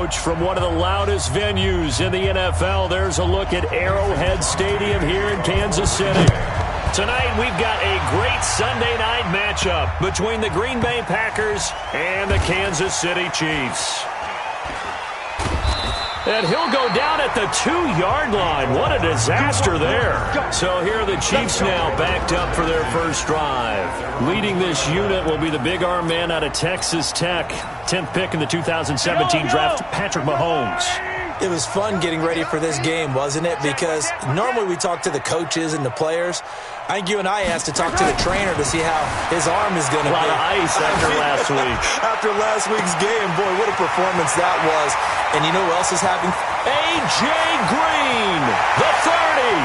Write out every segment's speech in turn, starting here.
approach from one of the loudest venues in the NFL. There's a look at Arrowhead Stadium here in Kansas City. Tonight, we've got a great Sunday night matchup between the Green Bay Packers and the Kansas City Chiefs. And he'll go down at the 2-yard line. What a disaster there. So here are the Chiefs now backed up for their first drive. Leading this unit will be the big arm man out of Texas Tech. 10th pick in the 2017 draft, Patrick Mahomes. It was fun getting ready for this game, wasn't it? Because normally we talk to the coaches and the players. I think you and I asked to talk to the trainer to see how his arm is going to be. A lot of ice after last week. After last week's game, boy, what a performance that was. And you know who else is having? A.J. Green, the 30.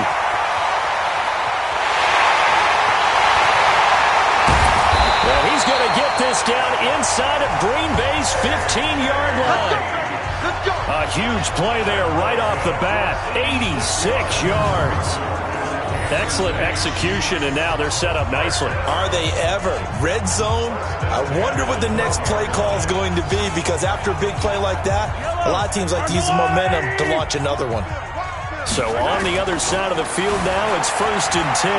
And he's going to get this down inside of Green Bay's 15-yard line. A huge play there right off the bat. 86 yards. Excellent execution, and now they're set up nicely. Are they ever? Red zone? I wonder what the next play call is going to be, because after a big play like that, a lot of teams like to use the momentum to launch another one. So on the other side of the field now, it's 1st and 10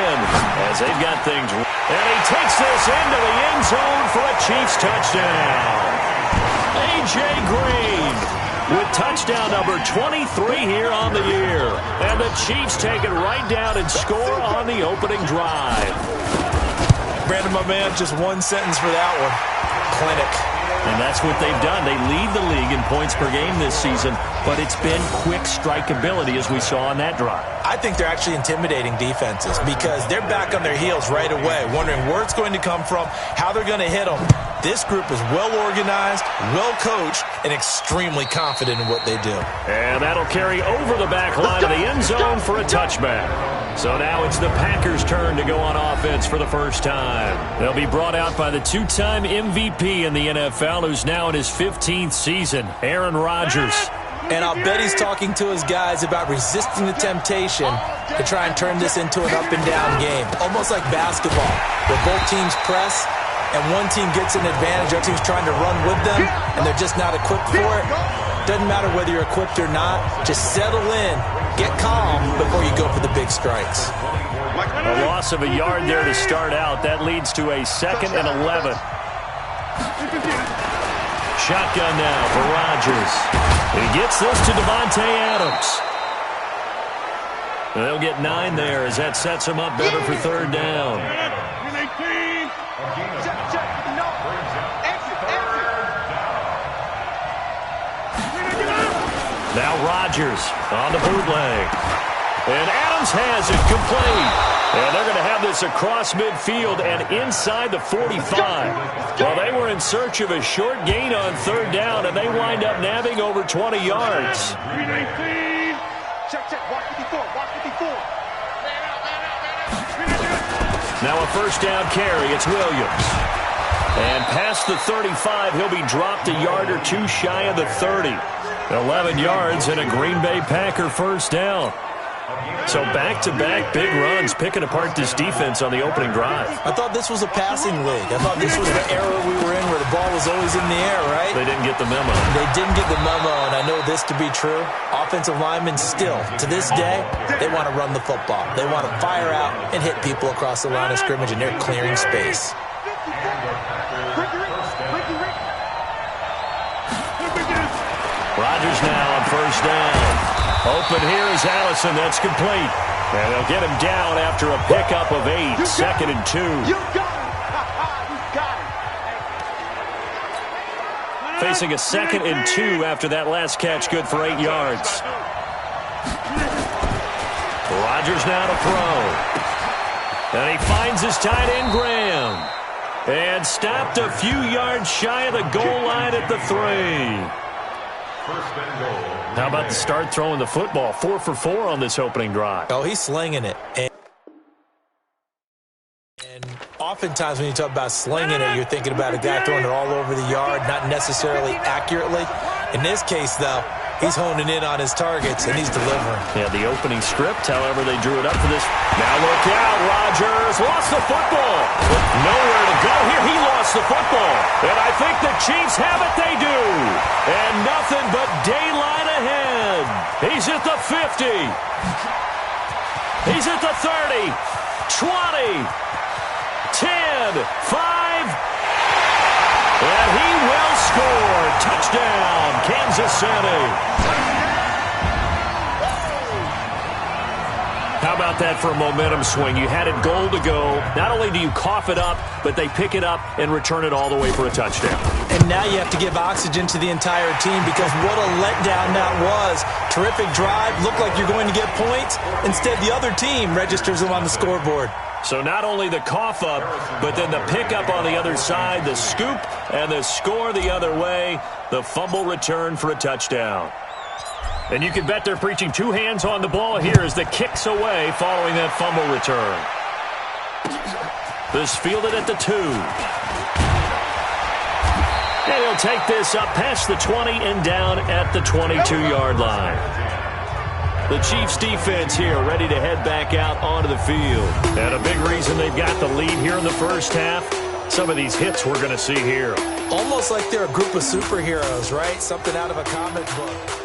as they've got things. And he takes this into the end zone for a Chiefs touchdown. A.J. Green with touchdown number 23 here on the year. And the Chiefs take it right down and score on the opening drive. Brandon, my man, just one sentence for that one. Clinic. And that's what they've done. They lead the league in points per game this season, but it's been quick strikeability as we saw on that drive. I think they're actually intimidating defenses because they're back on their heels right away, wondering where it's going to come from, how they're going to hit them. This group is well organized, well coached, and extremely confident in what they do. And that'll carry over the back line of the end zone for a touchback. So now it's the Packers' turn to go on offense for the first time. They'll be brought out by the two-time MVP in the NFL, who's now in his 15th season, Aaron Rodgers. And I'll bet he's talking to his guys about resisting the temptation to try and turn this into an up-and-down game, almost like basketball, where both teams press, and one team gets an advantage, the other team's trying to run with them, and they're just not equipped for it. Doesn't matter whether you're equipped or not. Just settle in, get calm before you go for the big strikes. A loss of a yard there to start out. That leads to a 2nd and 11. Shotgun now for Rodgers. He gets this to Devontae Adams. They'll get 9 there as that sets him up better for 3rd down. Now Rodgers on the bootleg. And Adams has it complete. And they're going to have this across midfield and inside the 45. Well, they were in search of a short gain on 3rd down, and they wind up nabbing over 20 yards. Now a 1st down carry. It's Williams. And past the 35, he'll be dropped a yard or 2 shy of the 30. 11 yards and a Green Bay Packer 1st down. So back-to-back big runs, picking apart this defense on the opening drive. I thought this was a passing league. I thought this was the era we were in where the ball was always in the air, right? They didn't get the memo. They didn't get the memo, and I know this to be true. Offensive linemen still, to this day, they want to run the football. They want to fire out and hit people across the line of scrimmage, and they're clearing space. Rodgers now on 1st down. Open here is Allison. That's complete. And they'll get him down after a pickup of 8. 2nd and 2. You got it. Facing a 2nd and 2 after that last catch. Good for 8 yards. Rodgers now to throw. And he finds his tight end, Graham. And stopped a few yards shy of the goal line at the 3. How about the start throwing the football? 4 for 4 on this opening drive. Oh, he's slinging it. And oftentimes when you talk about slinging it, you're thinking about a guy throwing it all over the yard, not necessarily accurately. In this case, though, He's honing in on his targets, and he's delivering. Yeah, the opening script, however, they drew it up for this. Now look out, Rodgers lost the football. Nowhere to go here. He lost the football. And I think the Chiefs have it. They do. And nothing but daylight ahead. He's at the 50. He's at the 30, 20, 10, 5. And he will score. Touchdown, Kansas City. How about that for a momentum swing? You had it goal to go. Not only do you cough it up, but they pick it up and return it all the way for a touchdown. And now you have to give oxygen to the entire team because what a letdown that was. Terrific drive. Looked like you're going to get points. Instead, the other team registers them on the scoreboard. So not only the cough up, but then the pickup on the other side, the scoop, and the score the other way. The fumble return for a touchdown. And you can bet they're preaching two hands on the ball here as the kick's away following that fumble return. This fielded at the 2. And he'll take this up past the 20 and down at the 22-yard line. The Chiefs defense here ready to head back out onto the field. And a big reason they've got the lead here in the first half, some of these hits we're going to see here. Almost like they're a group of superheroes, right? Something out of a comic book.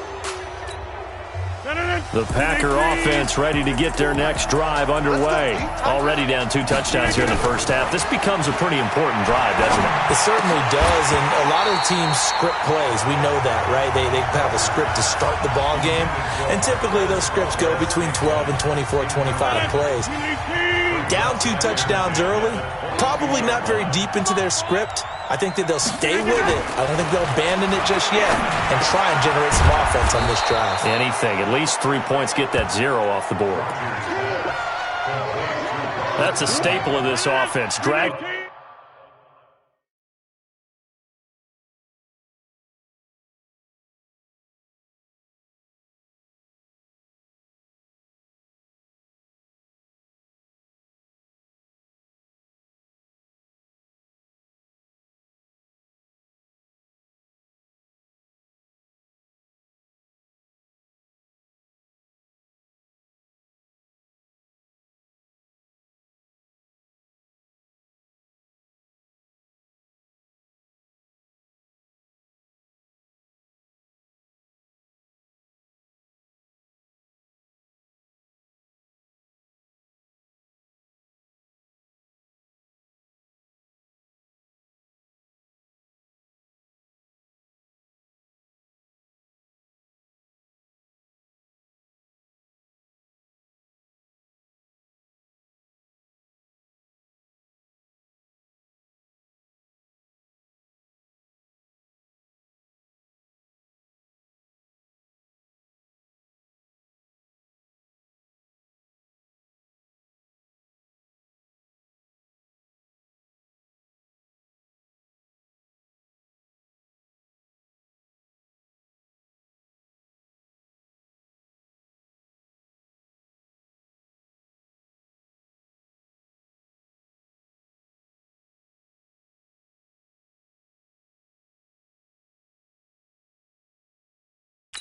The Packer offense ready to get their next drive underway. Already down 2 touchdowns here in the first half. This becomes a pretty important drive, doesn't it? It certainly does, and a lot of the teams script plays. We know that, right? They have a script to start the ball game, and typically those scripts go between 12 and 24, 25 plays. Down 2 touchdowns early, probably not very deep into their script. I think that they'll stay with it. I don't think they'll abandon it just yet and try and generate some offense on this drive. Anything. At least 3 points, get that 0 off the board. That's a staple of this offense. Drag.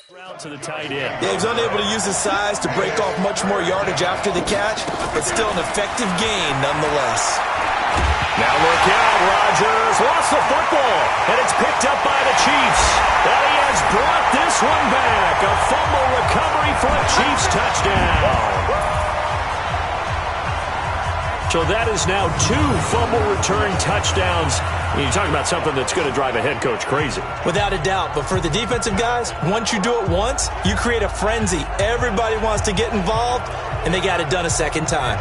Round to the tight end. Yeah, he was unable to use his size to break off much more yardage after the catch, but still an effective gain nonetheless. Now look out, Rodgers lost the football, and it's picked up by the Chiefs. And he has brought this one back. A fumble recovery for a Chiefs touchdown. So that is now 2 fumble return touchdowns. You're talking about something that's going to drive a head coach crazy. Without a doubt. But for the defensive guys, once you do it once, you create a frenzy. Everybody wants to get involved, and they got it done a second time.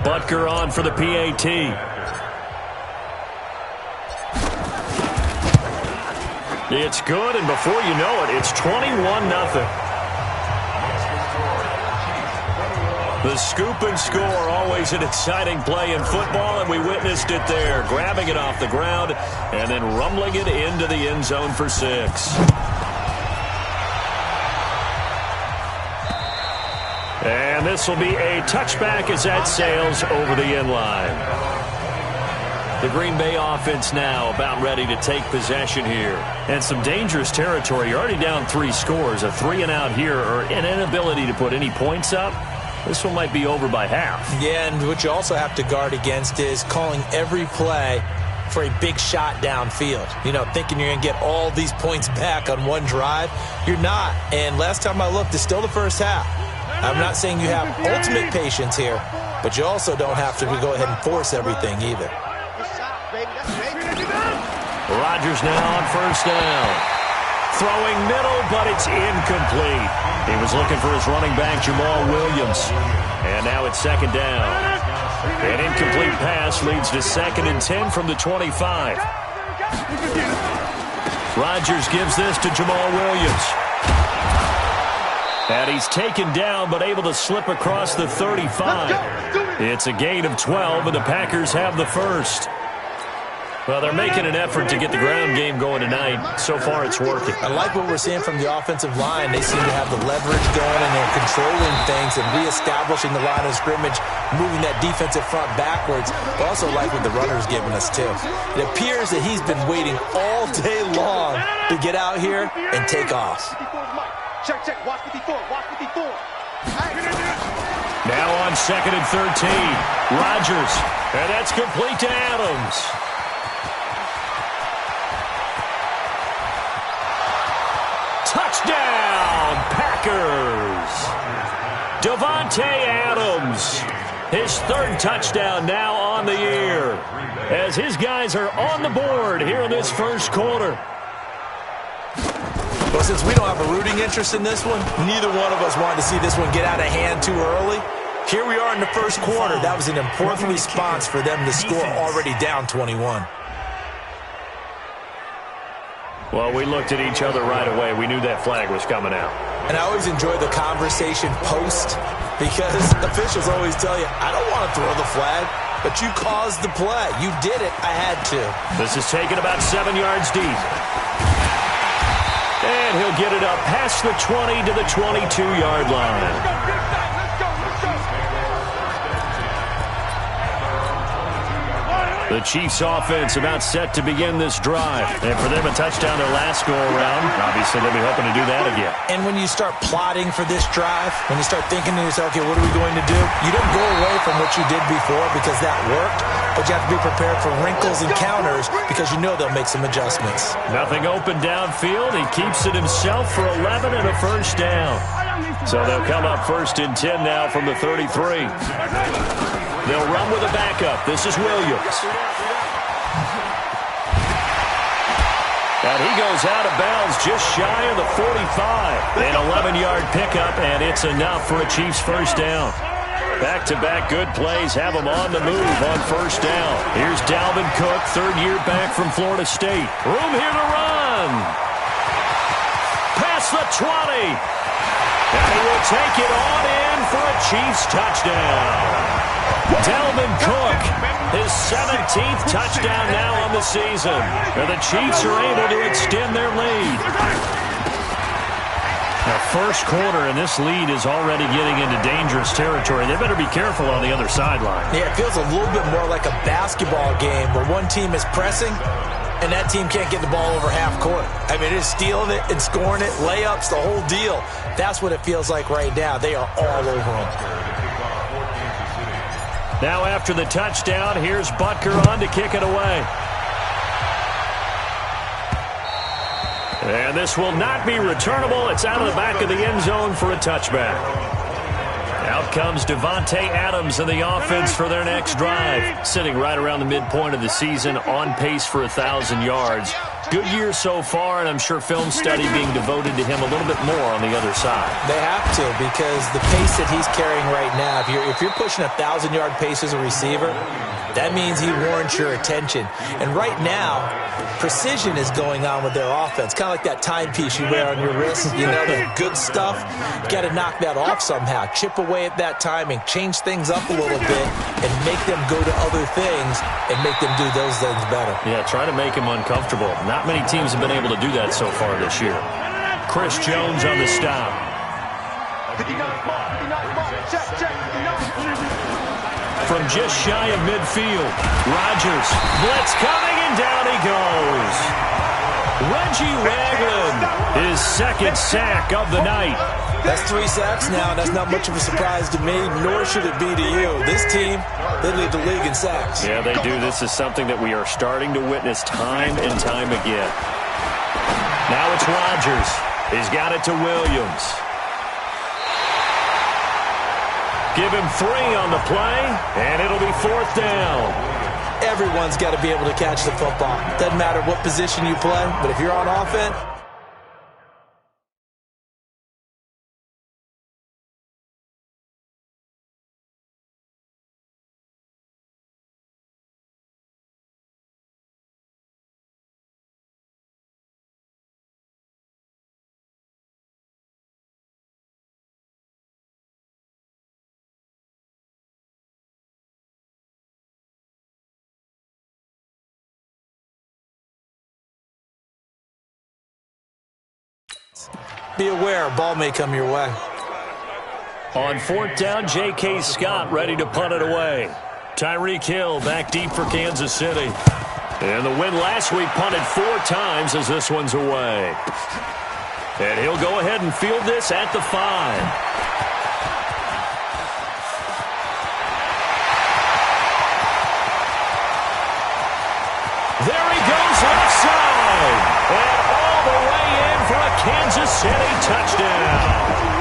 Butker on for the PAT. It's good, and before you know it, it's 21-0. The scoop and score, always an exciting play in football, and we witnessed it there, grabbing it off the ground and then rumbling it into the end zone for 6. And this will be a touchback as that sails over the end line. The Green Bay offense now about ready to take possession here. And some dangerous territory. You're already down 3 scores. A 3-and-out here or an inability to put any points up. This one might be over by half. Yeah, and what you also have to guard against is calling every play for a big shot downfield. You know, thinking you're going to get all these points back on one drive. You're not. And last time I looked, it's still the first half. I'm not saying you have ultimate patience here, but you also don't have to go ahead and force everything either. Rodgers now on first down. Throwing middle, but it's incomplete. He was looking for his running back, Jamal Williams. And now it's second down. An incomplete pass leads to 2nd and 10 from the 25. Rodgers gives this to Jamal Williams. And he's taken down, but able to slip across the 35. It's a gain of 12, and the Packers have the first. Well, they're making an effort to get the ground game going tonight. So far, it's working. I like what we're seeing from the offensive line. They seem to have the leverage going, and they're controlling things and reestablishing the line of scrimmage, moving that defensive front backwards. I also like what the runner's giving us, too. It appears that he's been waiting all day long to get out here and take off. Check, watch 54, watch 54. Now on 2nd and 13, Rodgers, and that's complete to Adams. Touchdown, Packers! Davante Adams, his 3rd touchdown now on the year, as his guys are on the board here in this first quarter. Well, since we don't have a rooting interest in this one, neither one of us wanted to see this one get out of hand too early. Here we are in the first quarter. That was an important response for them to score already down 21. Well, we looked at each other right away. We knew that flag was coming out. And I always enjoy the conversation post because officials always tell you, I don't want to throw the flag, but you caused the play. You did it. I had to. This is taken about 7 yards deep. And he'll get it up past the 20 to the 22-yard line. The Chiefs offense about set to begin this drive. And for them, a touchdown their last go-around. Obviously, they'll be hoping to do that again. And when you start plotting for this drive, when you start thinking to yourself, okay, what are we going to do? You don't go away from what you did before because that worked, but you have to be prepared for wrinkles and counters because you know they'll make some adjustments. Nothing open downfield. He keeps it himself for 11 and a first down. So they'll come up 1st and 10 now from the 33. They'll run with a backup. This is Williams. And he goes out of bounds just shy of the 45. An 11-yard pickup, and it's enough for a Chiefs first down. Back-to-back good plays have him on the move on first down. Here's Dalvin Cook, 3rd year back from Florida State. Room here to run. Past the 20. And he will take it on in for a Chiefs touchdown. Dalvin Cook, his 17th touchdown now on the season. And the Chiefs are able to extend their lead. Now, first quarter, and this lead is already getting into dangerous territory. They better be careful on the other sideline. Yeah, it feels a little bit more like a basketball game where one team is pressing and that team can't get the ball over half court. I mean, it's stealing it and scoring it, layups, the whole deal. That's what it feels like right now. They are all over them. Now after the touchdown, here's Butker on to kick it away. And this will not be returnable. It's out of the back of the end zone for a touchback. Out comes Davante Adams and the offense for their next drive. Sitting right around the midpoint of the season, on pace for 1,000 yards. Good year so far, and I'm sure film study being devoted to him a little bit more on the other side. They have to, because the pace that he's carrying right now, if you're pushing 1,000-yard pace as a receiver, that means he warrants your attention. And right now, precision is going on with their offense. Kind of like that timepiece you wear on your wrist. You know, the good stuff. You got to knock that off somehow. Chip away at that timing. Change things up a little bit and make them go to other things and make them do those things better. Yeah, try to make him uncomfortable. Not many teams have been able to do that so far this year. Chris Jones on the stop. 59, mark, 59, mark. Check, 59. From just shy of midfield, Rodgers, blitz coming, and down he goes. Reggie Ragland, his second sack of the night. That's 3 sacks now. That's not much of a surprise to me, nor should it be to you. This team, they lead the league in sacks. Yeah, they do. This is something that we are starting to witness time and time again. Now it's Rodgers. He's got it to Williams. Give him 3 on the play, and it'll be 4th down. Everyone's got to be able to catch the football. Doesn't matter what position you play, but if you're on offense, be aware, ball may come your way. On 4th down, J.K. Scott ready to punt it away. Tyreek Hill back deep for Kansas City. And the win last week punted 4 times as this one's away. And he'll go ahead and field this at the 5. There he goes left side. And all the way in for a Kansas City touchdown.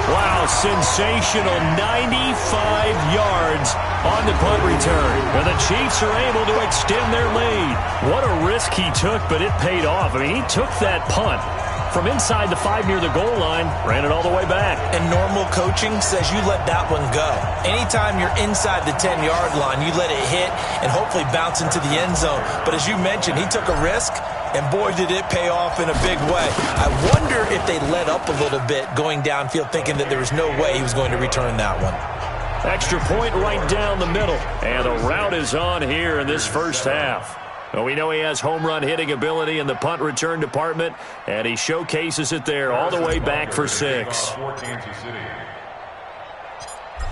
Wow, sensational 95 yards on the punt return. And the Chiefs are able to extend their lead. What a risk he took, but it paid off. I mean, he took that punt from inside the 5 near the goal line, ran it all the way back. And normal coaching says you let that one go. Anytime you're inside the 10-yard line, you let it hit and hopefully bounce into the end zone. But as you mentioned, he took a risk, and boy, did it pay off in a big way. I wonder if they let up a little bit going downfield, thinking that there was no way he was going to return that one. Extra point right down the middle. And the route is on here in this first half. Well, we know he has home run hitting ability in the punt return department, and he showcases it there all the way back for 6.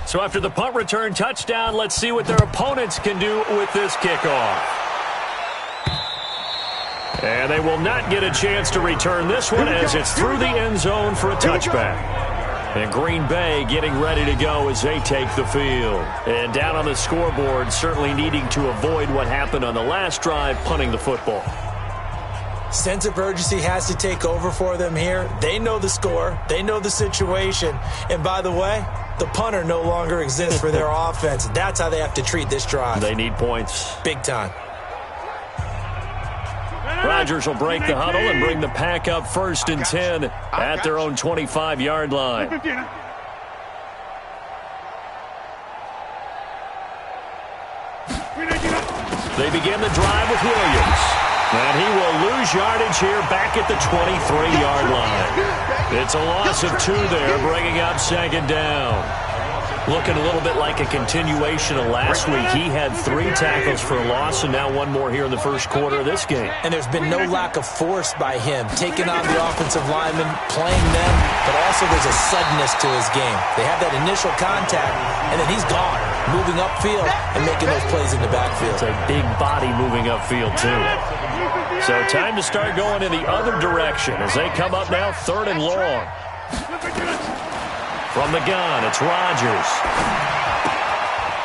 So after the punt return touchdown, let's see what their opponents can do with this kickoff. And they will not get a chance to return this one as it's through the end zone for a touchback. And Green Bay getting ready to go as they take the field. And down on the scoreboard, certainly needing to avoid what happened on the last drive, punting the football. Sense of urgency has to take over for them here. They know the score. They know the situation. And by the way, the punter no longer exists for their offense. That's how they have to treat this drive. They need points. Big time. Rodgers will break the huddle and bring the pack up 1st and 10 at their own 25-yard line. They begin the drive with Williams. And he will lose yardage here back at the 23-yard line. It's a loss of 2 there, bringing up 2nd down. Looking a little bit like a continuation of last week. He had 3 tackles for a loss and now 1 more here in the first quarter of this game. And there's been no lack of force by him, taking on the offensive linemen, playing them, but also there's a suddenness to his game. They have that initial contact, and then he's gone, moving upfield and making those plays in the backfield. It's a big body moving upfield, too. So time to start going in the other direction as they come up now 3rd and long. From the gun, it's Rodgers.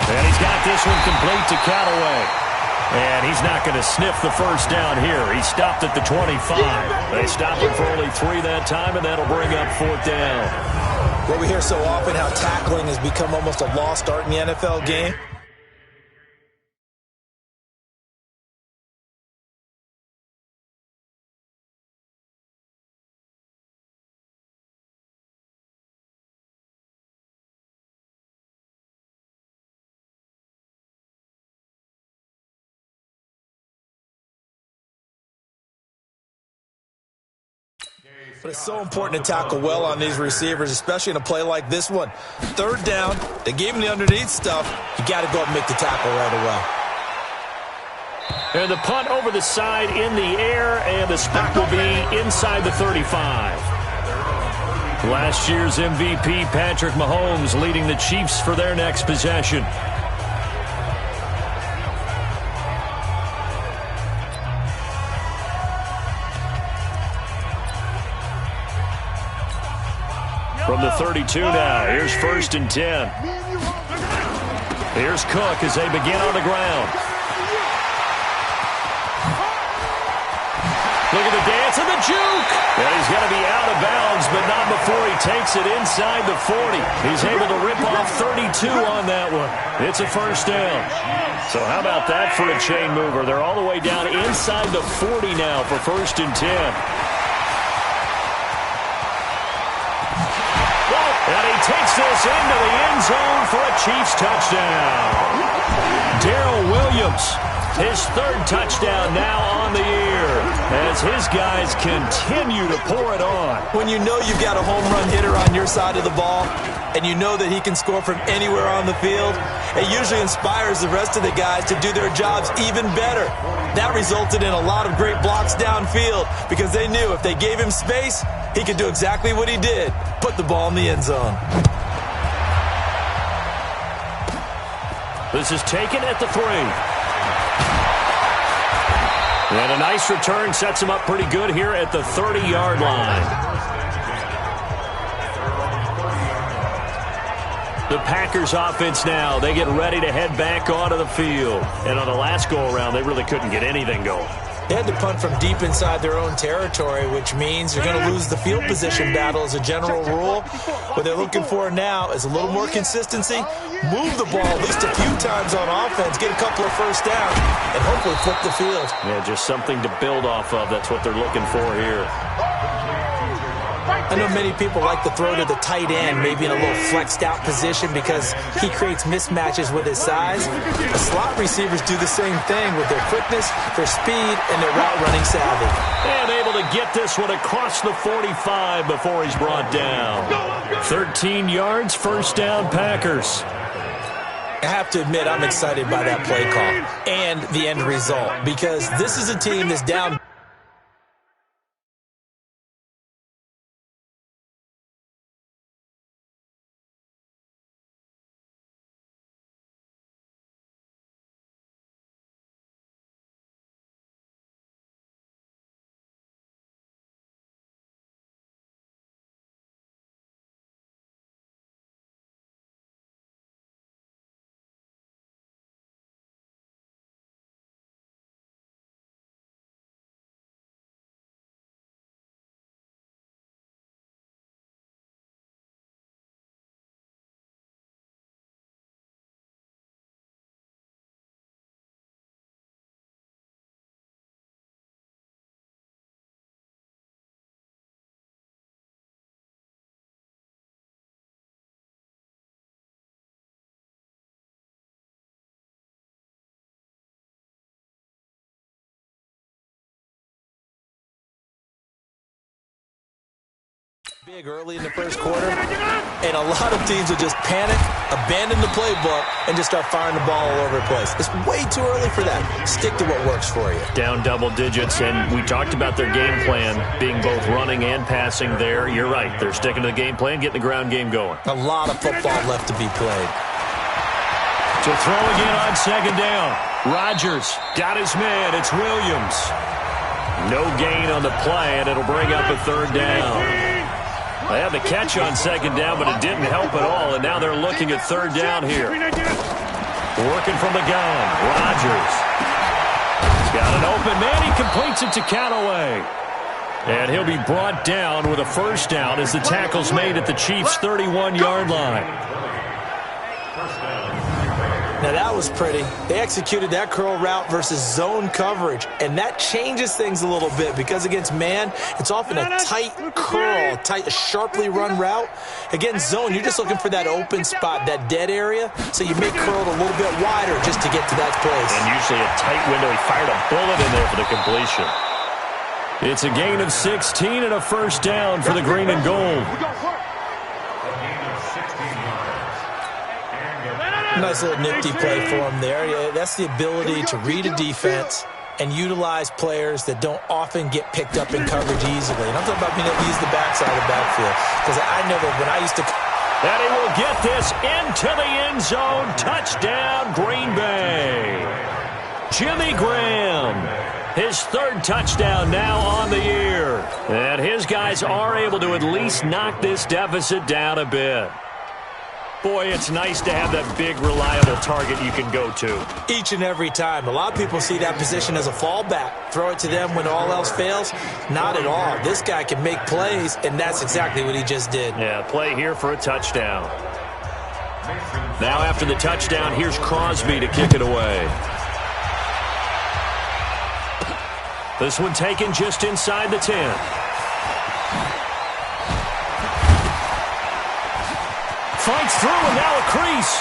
And he's got this one complete to Callaway. And he's not going to sniff the first down here. He stopped at the 25. They stopped him for only 3 that time, and that'll bring up 4th down. Well, we hear so often how tackling has become almost a lost art in the NFL game. But it's so important to tackle well on these receivers, especially in a play like this one. 3rd down, they gave him the underneath stuff. You got to go up and make the tackle right away. And the punt over the side in the air, and the spot will be inside the 35. Last year's MVP, Patrick Mahomes, leading the Chiefs for their next possession. From the 32 now, here's 1st and 10. Here's Cook as they begin on the ground. Look at the dance and the juke. And he's going to be out of bounds, but not before he takes it inside the 40. He's able to rip off 32 on that one. It's a 1st down. So how about that for a chain mover? They're all the way down inside the 40 now for 1st and 10. And he takes this into the end zone for a Chiefs touchdown. Darrell Williams, his 3rd touchdown now on the year as his guys continue to pour it on. When you know you've got a home run hitter on your side of the ball and you know that he can score from anywhere on the field, it usually inspires the rest of the guys to do their jobs even better. That resulted in a lot of great blocks downfield because they knew if they gave him space, he could do exactly what he did, put the ball in the end zone. This is taken at the 3. And a nice return sets him up pretty good here at the 30-yard line. The Packers offense now, they get ready to head back onto the field. And on the last go-around, they really couldn't get anything going. They had to punt from deep inside their own territory, which means you're going to lose the field position battle as a general rule. What they're looking for now is a little more consistency, move the ball at least a few times on offense, get a couple of 1st downs, and hopefully flip the field. Yeah, just something to build off of. That's what they're looking for here. I know many people like to throw to the tight end, maybe in a little flexed out position because he creates mismatches with his size. The slot receivers do the same thing with their quickness, their speed, and their route running savvy. And able to get this one across the 45 before he's brought down. 13 yards, 1st down, Packers. I have to admit, I'm excited by that play call and the end result because this is a team that's down. Big early in the 1st quarter, and a lot of teams will just panic, abandon the playbook, and just start firing the ball all over the place. It's way too early for that. Stick to what works for you. Down double digits, and we talked about their game plan being both running and passing there. You're right. They're sticking to the game plan, getting the ground game going. A lot of football left to be played. To throw again on 2nd down. Rodgers got his man. It's Williams. No gain on the play, and it'll bring up a 3rd down. They had the catch on 2nd down, but it didn't help at all, and now they're looking at 3rd down here. Working from the gun, Rodgers. He's got an open man. He completes it to Callaway. And he'll be brought down with a 1st down as the tackle's made at the Chiefs' 31-yard line. Now that was pretty. They executed that curl route versus zone coverage, and that changes things a little bit because against man, it's often a tight curl, a sharply run route. Against zone, you're just looking for that open spot, that dead area, so you make curl a little bit wider just to get to that place. And usually a tight window. He fired a bullet in there for the completion. It's a gain of 16 and a 1st down for the green and gold. Nice little nifty play for him there. Yeah, that's the ability to read a defense, and utilize players that don't often get picked up in coverage easily. And I'm talking about being able to use the backside of the backfield. Because I know that when I used to... And he will get this into the end zone. Touchdown, Green Bay. Jimmy Graham, his third touchdown now on the year. And his guys are able to at least knock this deficit down a bit. Boy, it's nice to have that big, reliable target you can go to. Each and every time. A lot of people see that position as a fallback. Throw it to them when all else fails. Not at all. This guy can make plays, and that's exactly what he just did. Yeah, play here for a touchdown. Now after the touchdown, here's Crosby to kick it away. This one taken just inside the 10. Fights through and now a crease.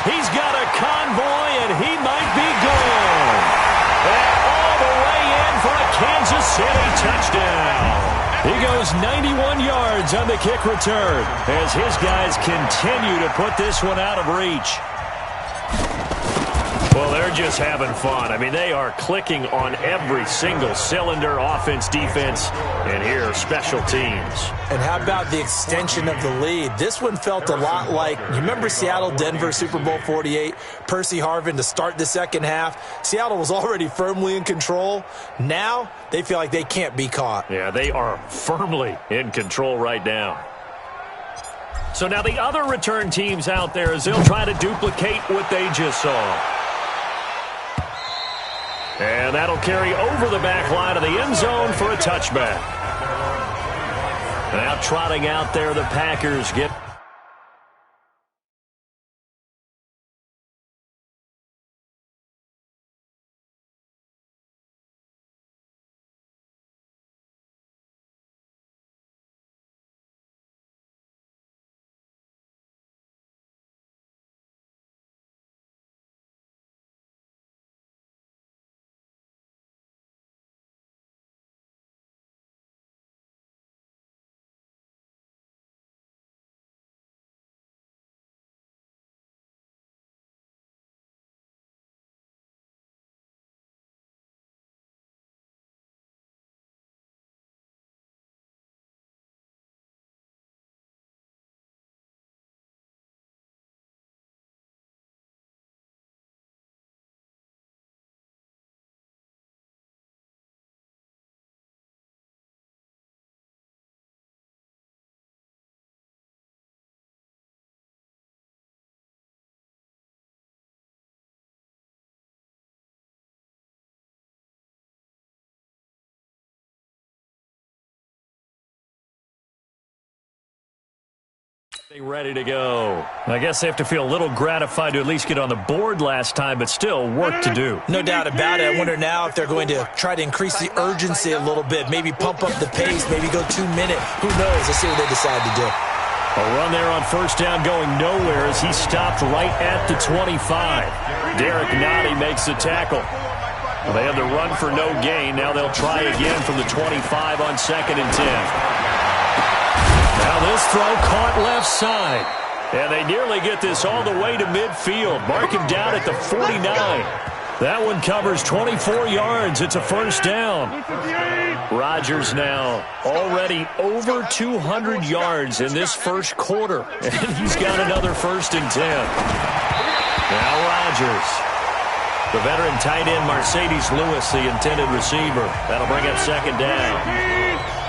He's got a convoy and he might be gone. And all the way in for a Kansas City touchdown. He goes 91 yards on the kick return as his guys continue to put this one out of reach. Well, they're just having fun. I mean, they are clicking on every single cylinder, offense, defense, and here, special teams. And how about the extension of the lead? This one felt a lot like, you remember Seattle-Denver Super Bowl 48? Percy Harvin to start the second half. Seattle was already firmly in control. Now, they feel like they can't be caught. Yeah, they are firmly in control right now. So now the other return teams out there as they'll try to duplicate what they just saw. And that'll carry over the back line of the end zone for a touchback. Now trotting out there, the Packers get... Ready to go. I guess they have to feel a little gratified to at least get on the board last time, but still work to do. No doubt about it. I wonder now if they're going to try to increase the urgency a little bit, maybe pump up the pace, maybe go 2 minute. Who knows? Let's see what they decide to do. A run there on first down going nowhere as he stopped right at the 25. Derek Nottie makes the tackle. Well, they had the run for no gain. Now they'll try again from the 25 on 2nd and 10. Now this throw caught left side. And they nearly get this all the way to midfield. Mark him down at the 49. That one covers 24 yards. It's a first down. Rodgers now already over 200 yards in this first quarter. And he's got another 1st and 10. Now Rodgers. The veteran tight end Mercedes Lewis, the intended receiver. That'll bring up 2nd down.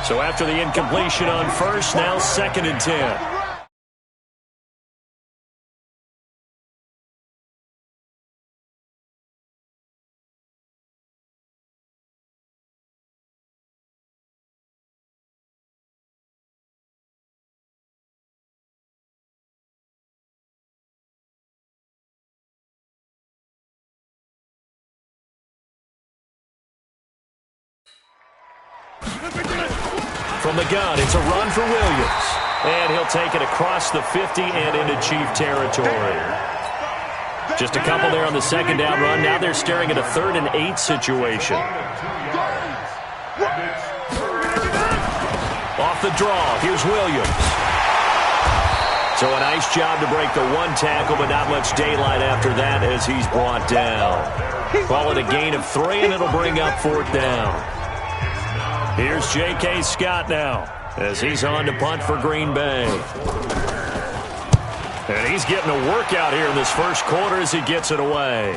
So after the incompletion on first, now 2nd and 10. From the gun, it's a run for Williams. And he'll take it across the 50 and into Chief territory. Just a couple there on the 2nd down run. Now they're staring at a 3rd and 8 situation. Off the draw, here's Williams. So a nice job to break the one tackle, but not much daylight after that as he's brought down. Call it a gain of 3, and it'll bring up 4th down. Here's J.K. Scott now as he's on to punt for Green Bay. And he's getting a workout here in this first quarter as he gets it away.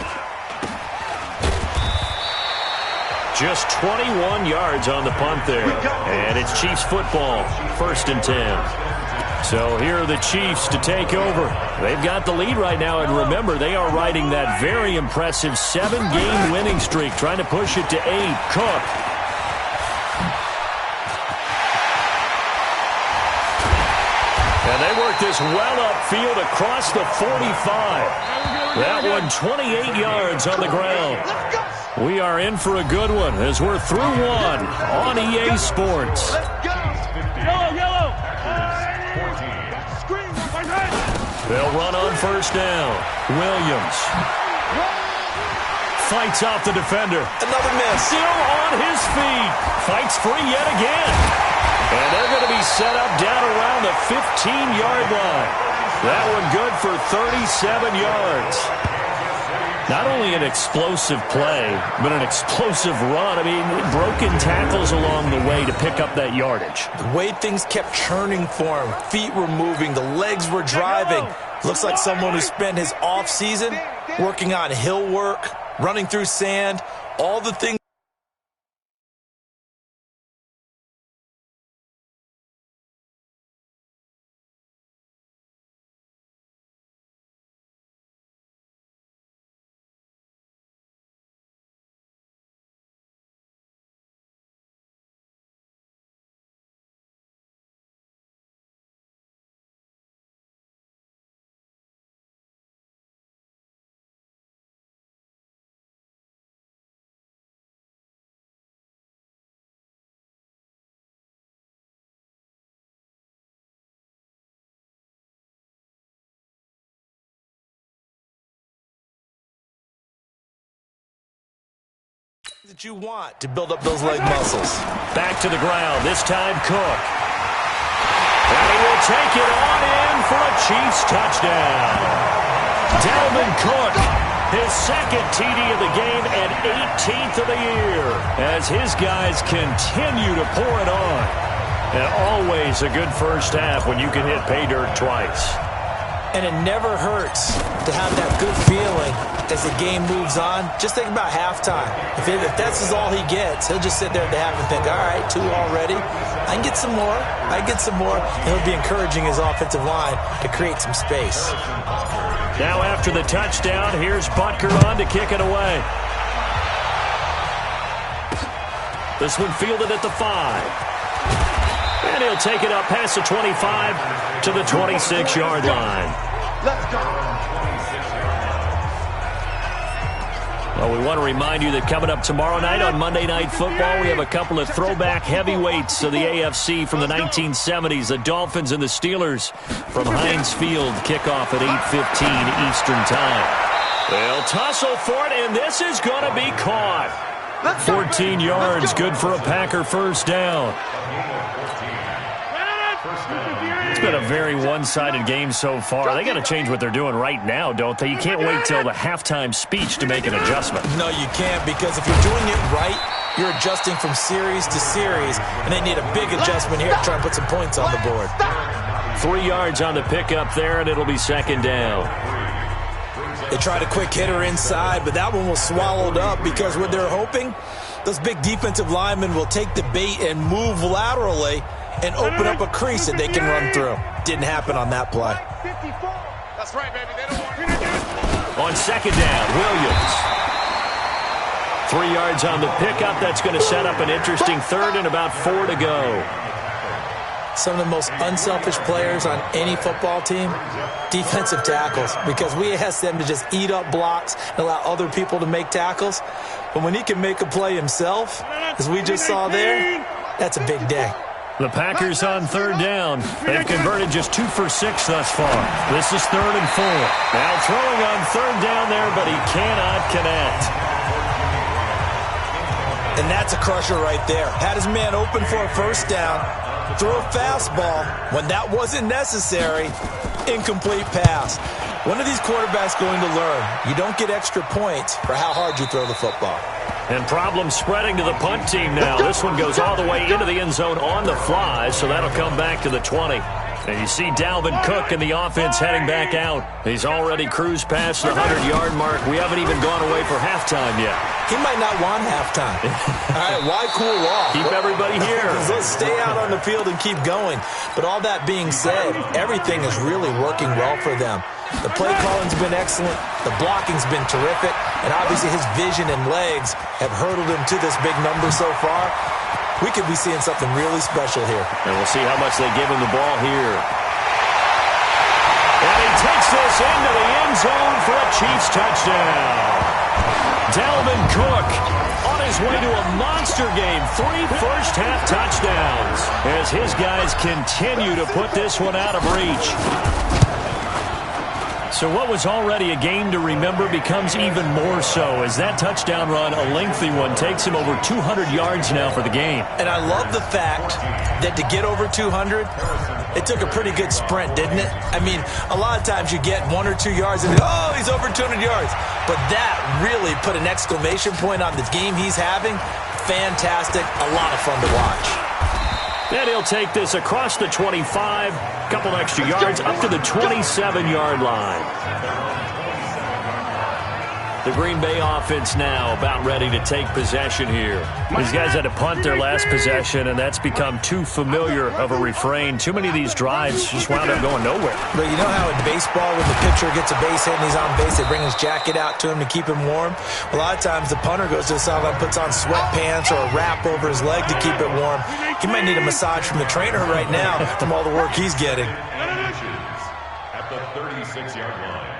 Just 21 yards on the punt there. And it's Chiefs football, 1st and 10. So here are the Chiefs to take over. They've got the lead right now, and remember, they are riding that very impressive 7-game winning streak, trying to push it to 8. Cook. And they work this well upfield across the 45. That one 28 yards on the ground. We are in for a good one as we're through one on EA Sports. Yellow. They'll run on 1st down. Williams fights off the defender. Another miss. Still on his feet. Fights free yet again. And they're going to be set up down around the 15-yard line. That one good for 37 yards. Not only an explosive play, but an explosive run. I mean, broken tackles along the way to pick up that yardage. The way things kept churning for him, feet were moving, the legs were driving. Looks like someone who spent his off-season working on hill work, running through sand, all the things. That you want to build up those leg muscles. Back to the ground, this time Cook. And he will take it on in for a Chiefs touchdown. Dalvin Cook, his 2nd TD of the game and 18th of the year as his guys continue to pour it on. And always a good first half when you can hit pay dirt twice. And it never hurts to have that good feeling as the game moves on. Just think about halftime. If that's all he gets, he'll just sit there at the half and think, all right, 2 already. I can get some more. And he'll be encouraging his offensive line to create some space. Now after the touchdown, here's Butker on to kick it away. This one fielded at the 5. And he'll take it up past the 25 to the 26-yard line. Let's go. Well, we want to remind you that coming up tomorrow night on Monday Night Football, we have a couple of throwback heavyweights of the AFC from the 1970s, the Dolphins and the Steelers from Heinz Field. Kickoff at 8:15 Eastern Time. They'll tussle for it, and this is going to be caught. 14 yards, good for a Packer first down. It's been a very one-sided game so far. They got to change what they're doing right now, don't they? You can't wait till the halftime speech to make an adjustment. No, you can't, because if you're doing it right, you're adjusting from series to series, and they need a big adjustment here to try and put some points on the board. 3 yards on the pickup there, and it'll be 2nd down. They tried a quick hitter inside, but that one was swallowed up because what they're hoping, those big defensive linemen will take the bait and move laterally and open up a crease that they can run through. Didn't happen on that play. That's right, baby. They don't want you. On 2nd down, Williams. 3 yards on the pickup. That's going to set up an interesting 3rd and about 4 to go. Some of the most unselfish players on any football team, defensive tackles, because we ask them to just eat up blocks and allow other people to make tackles. But when he can make a play himself, as we just saw there, that's a big day. The Packers on 3rd down. They've converted just 2 for 6 thus far. This is 3rd and 4. Now throwing on 3rd down there, but he cannot connect. And that's a crusher right there. Had his man open for a first down, Threw a fastball when that wasn't necessary. Incomplete pass. When are these quarterbacks going to learn? You don't get extra points for how hard you throw the football. And problems spreading to the punt team now. This one goes all the way into the end zone on the fly, so that'll come back to the 20. And you see Dalvin Cook in the offense heading back out. He's already cruised past the 100-yard mark. We haven't even gone away for halftime yet. He might not want halftime. All right, why cool off? Keep everybody here. Let's stay out on the field and keep going. But all that being said, everything is really working well for them. The play calling's been excellent. The blocking's been terrific. And obviously his vision and legs have hurdled him to this big number so far. We could be seeing something really special here. And we'll see how much they give him the ball here. And he takes this into the end zone for a Chiefs touchdown. Dalvin Cook on his way to a monster game. 3 first-half touchdowns as his guys continue to put this one out of reach. So what was already a game to remember becomes even more so as that touchdown run, a lengthy one, takes him over 200 yards now for the game. And I love the fact that to get over 200, it took a pretty good sprint, didn't it? I mean, a lot of times you get 1 or 2 yards and, oh, he's over 200 yards. But that really put an exclamation point on the game he's having. Fantastic. A lot of fun to watch. And he'll take this across the 25, couple extra yards, up to the 27-yard line. The Green Bay offense now about ready to take possession here. These guys had to punt their last possession, and that's become too familiar of a refrain. Too many of these drives just wound up going nowhere. But you know how in baseball, when the pitcher gets a base hit and he's on base, they bring his jacket out to him to keep him warm? Well, a lot of times the punter goes to the sideline, puts on sweatpants or a wrap over his leg to keep it warm. He might need a massage from the trainer right now from all the work he's getting. At the 36-yard line.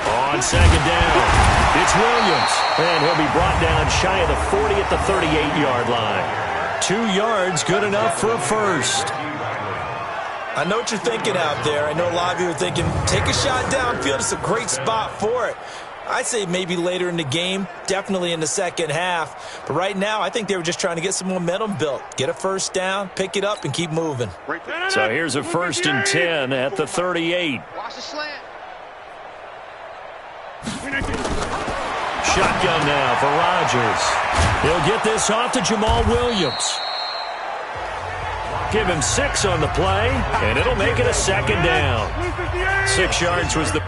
On second down, it's Williams, and he'll be brought down shy of the 40 at the 38-yard line. 2 yards, good enough for a first. I know what you're thinking out there. I know a lot of you are thinking, take a shot downfield. It's a great spot for it. I'd say maybe later in the game, definitely in the second half. But right now, I think they were just trying to get some momentum built. Get a first down, pick it up, and keep moving. So here's a 1st and 10 at the 38. Watch the slant. Shotgun now for Rodgers. He'll get this off to Jamal Williams. Give him 6 on the play, and it'll make it a second down. 6 yards was the...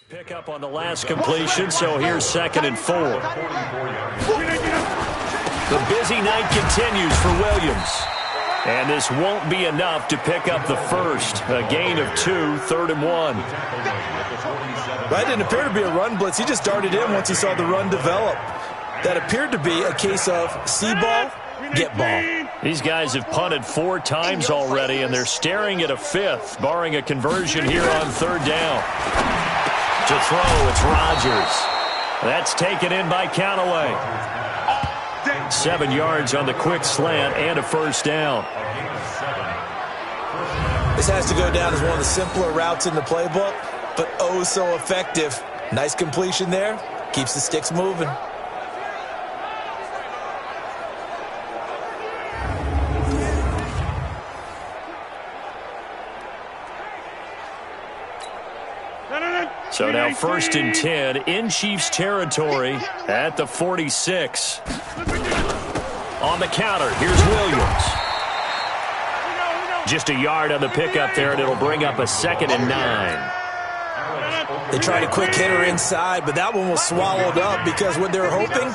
Pick up on the last completion, so here's 2nd and 4. The busy night continues for Williams. And this won't be enough to pick up the first. A gain of 2, 3rd and 1. That didn't appear to be a run blitz. He just darted in once he saw the run develop. That appeared to be a case of see ball, get ball. These guys have punted 4 times already, and they're staring at a 5th, barring a conversion here on 3rd down. To throw, it's Rodgers. That's taken in by Callaway. 7 yards on the quick slant and a 1st down. This has to go down as one of the simpler routes in the playbook, but oh so effective. Nice completion there. Keeps the sticks moving. So now 1st and 10 in Chiefs territory at the 46. On the counter, here's Williams. Just a yard on the pickup there, and it'll bring up a 2nd and 9. They tried a quick hitter inside, but that one was swallowed up because what they're hoping,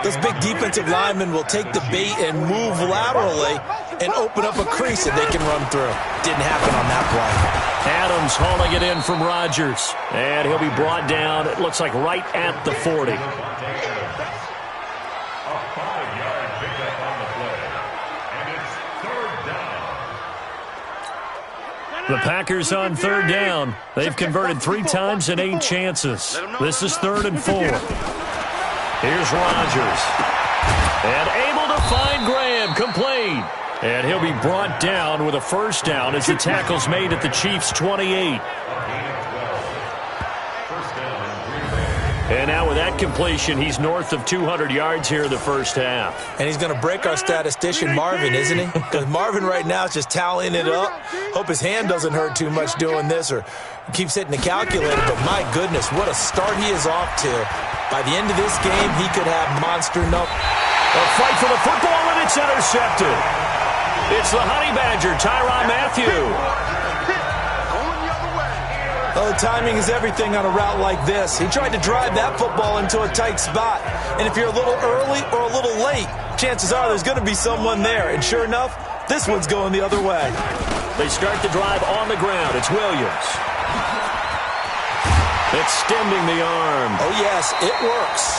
those big defensive linemen will take the bait and move laterally and open up a crease that they can run through. Didn't happen on that play. Adams hauling it in from Rodgers, and he'll be brought down, it looks like right at the 40. The Packers on 3rd down. They've converted 3 times in 8 chances. This is 3rd and 4. Here's Rodgers. And able to find Graham, complete. And he'll be brought down with a 1st down as the tackle's made at the Chiefs' 28. And now with that completion, he's north of 200 yards here in the 1st half. And he's going to break our statistician, Marvin, isn't he? Because Marvin right now is just tallying it up. Hope his hand doesn't hurt too much doing this or keeps hitting the calculator. But my goodness, what a start he is off to. By the end of this game, he could have monster numbers. A fight for the football, and it's intercepted. It's the Honey Badger, Tyrann Mathieu. Oh, timing is everything on a route like this. He tried to drive that football into a tight spot. And if you're a little early or a little late, chances are there's going to be someone there. And sure enough, this one's going the other way. They start the drive on the ground. It's Williams. Extending the arm. Oh, yes, it works.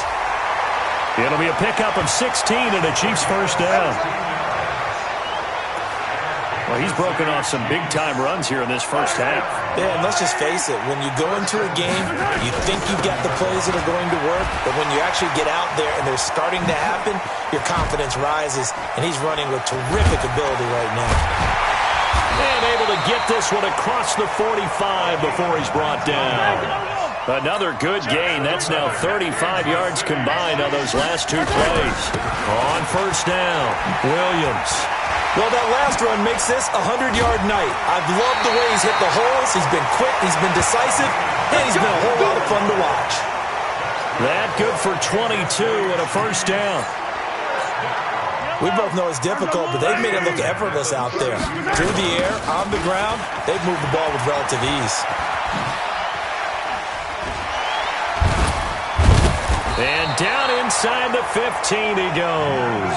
It'll be a pickup of 16 and a Chiefs 1st down. Well, he's broken off some big-time runs here in this 1st half. Yeah, and let's just face it. When you go into a game, you think you've got the plays that are going to work, but when you actually get out there and they're starting to happen, your confidence rises, and he's running with terrific ability right now. And able to get this one across the 45 before he's brought down. Another good gain. That's now 35 yards combined on those last 2 plays. On 1st down, Williams. Well, that last run makes this a 100-yard night. I've loved the way he's hit the holes. He's been quick, he's been decisive, and he's been a whole lot of fun to watch. That good for 22 and a 1st down. We both know it's difficult, but they've made it look effortless out there. Through the air, on the ground, they've moved the ball with relative ease. And down inside the 15 he goes.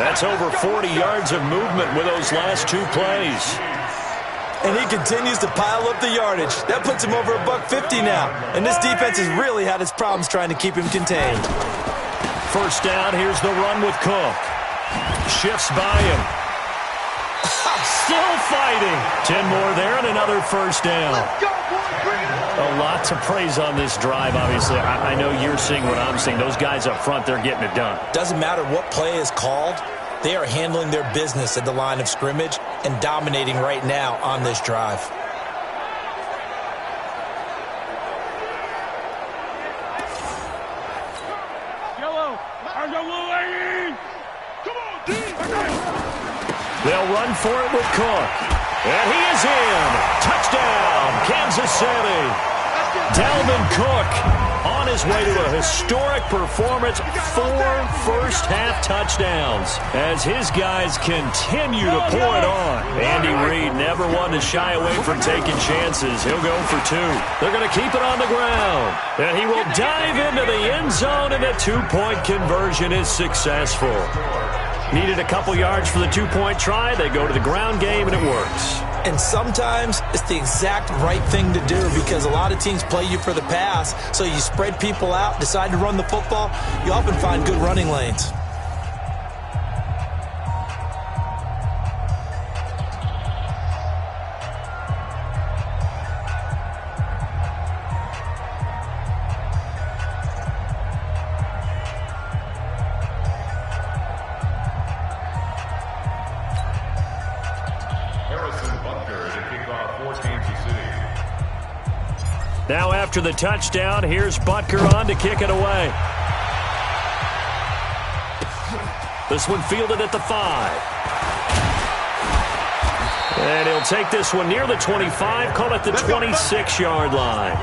That's over 40 yards of movement with those last 2 plays. And he continues to pile up the yardage. That puts him over $150 now. And this defense has really had its problems trying to keep him contained. 1st down, here's the run with Cook. Shifts by him. Still fighting. 10 more there and another 1st down. A lot to praise on this drive, obviously. I know you're seeing what I'm seeing. Those guys up front, they're getting it done. Doesn't matter what play is called. They are handling their business at the line of scrimmage and dominating right now on this drive. They'll run for it with Cook. And he is in. Touchdown, Kansas City. Dalvin Cook on on his way to a historic performance, 4 first-half touchdowns, as his guys continue to pour it on. Andy Reid never one to shy away from taking chances. He'll go for 2. They're going to keep it on the ground, and he will dive into the end zone, and a 2-point conversion is successful. Needed a couple yards for the 2-point try. They go to the ground game, and it works. And sometimes it's the exact right thing to do because a lot of teams play you for the pass. So you spread people out, decide to run the football. You often find good running lanes. Now after the touchdown, here's Butker on to kick it away. This one fielded at the 5. And he'll take this one near the 25, call it the 26-yard line.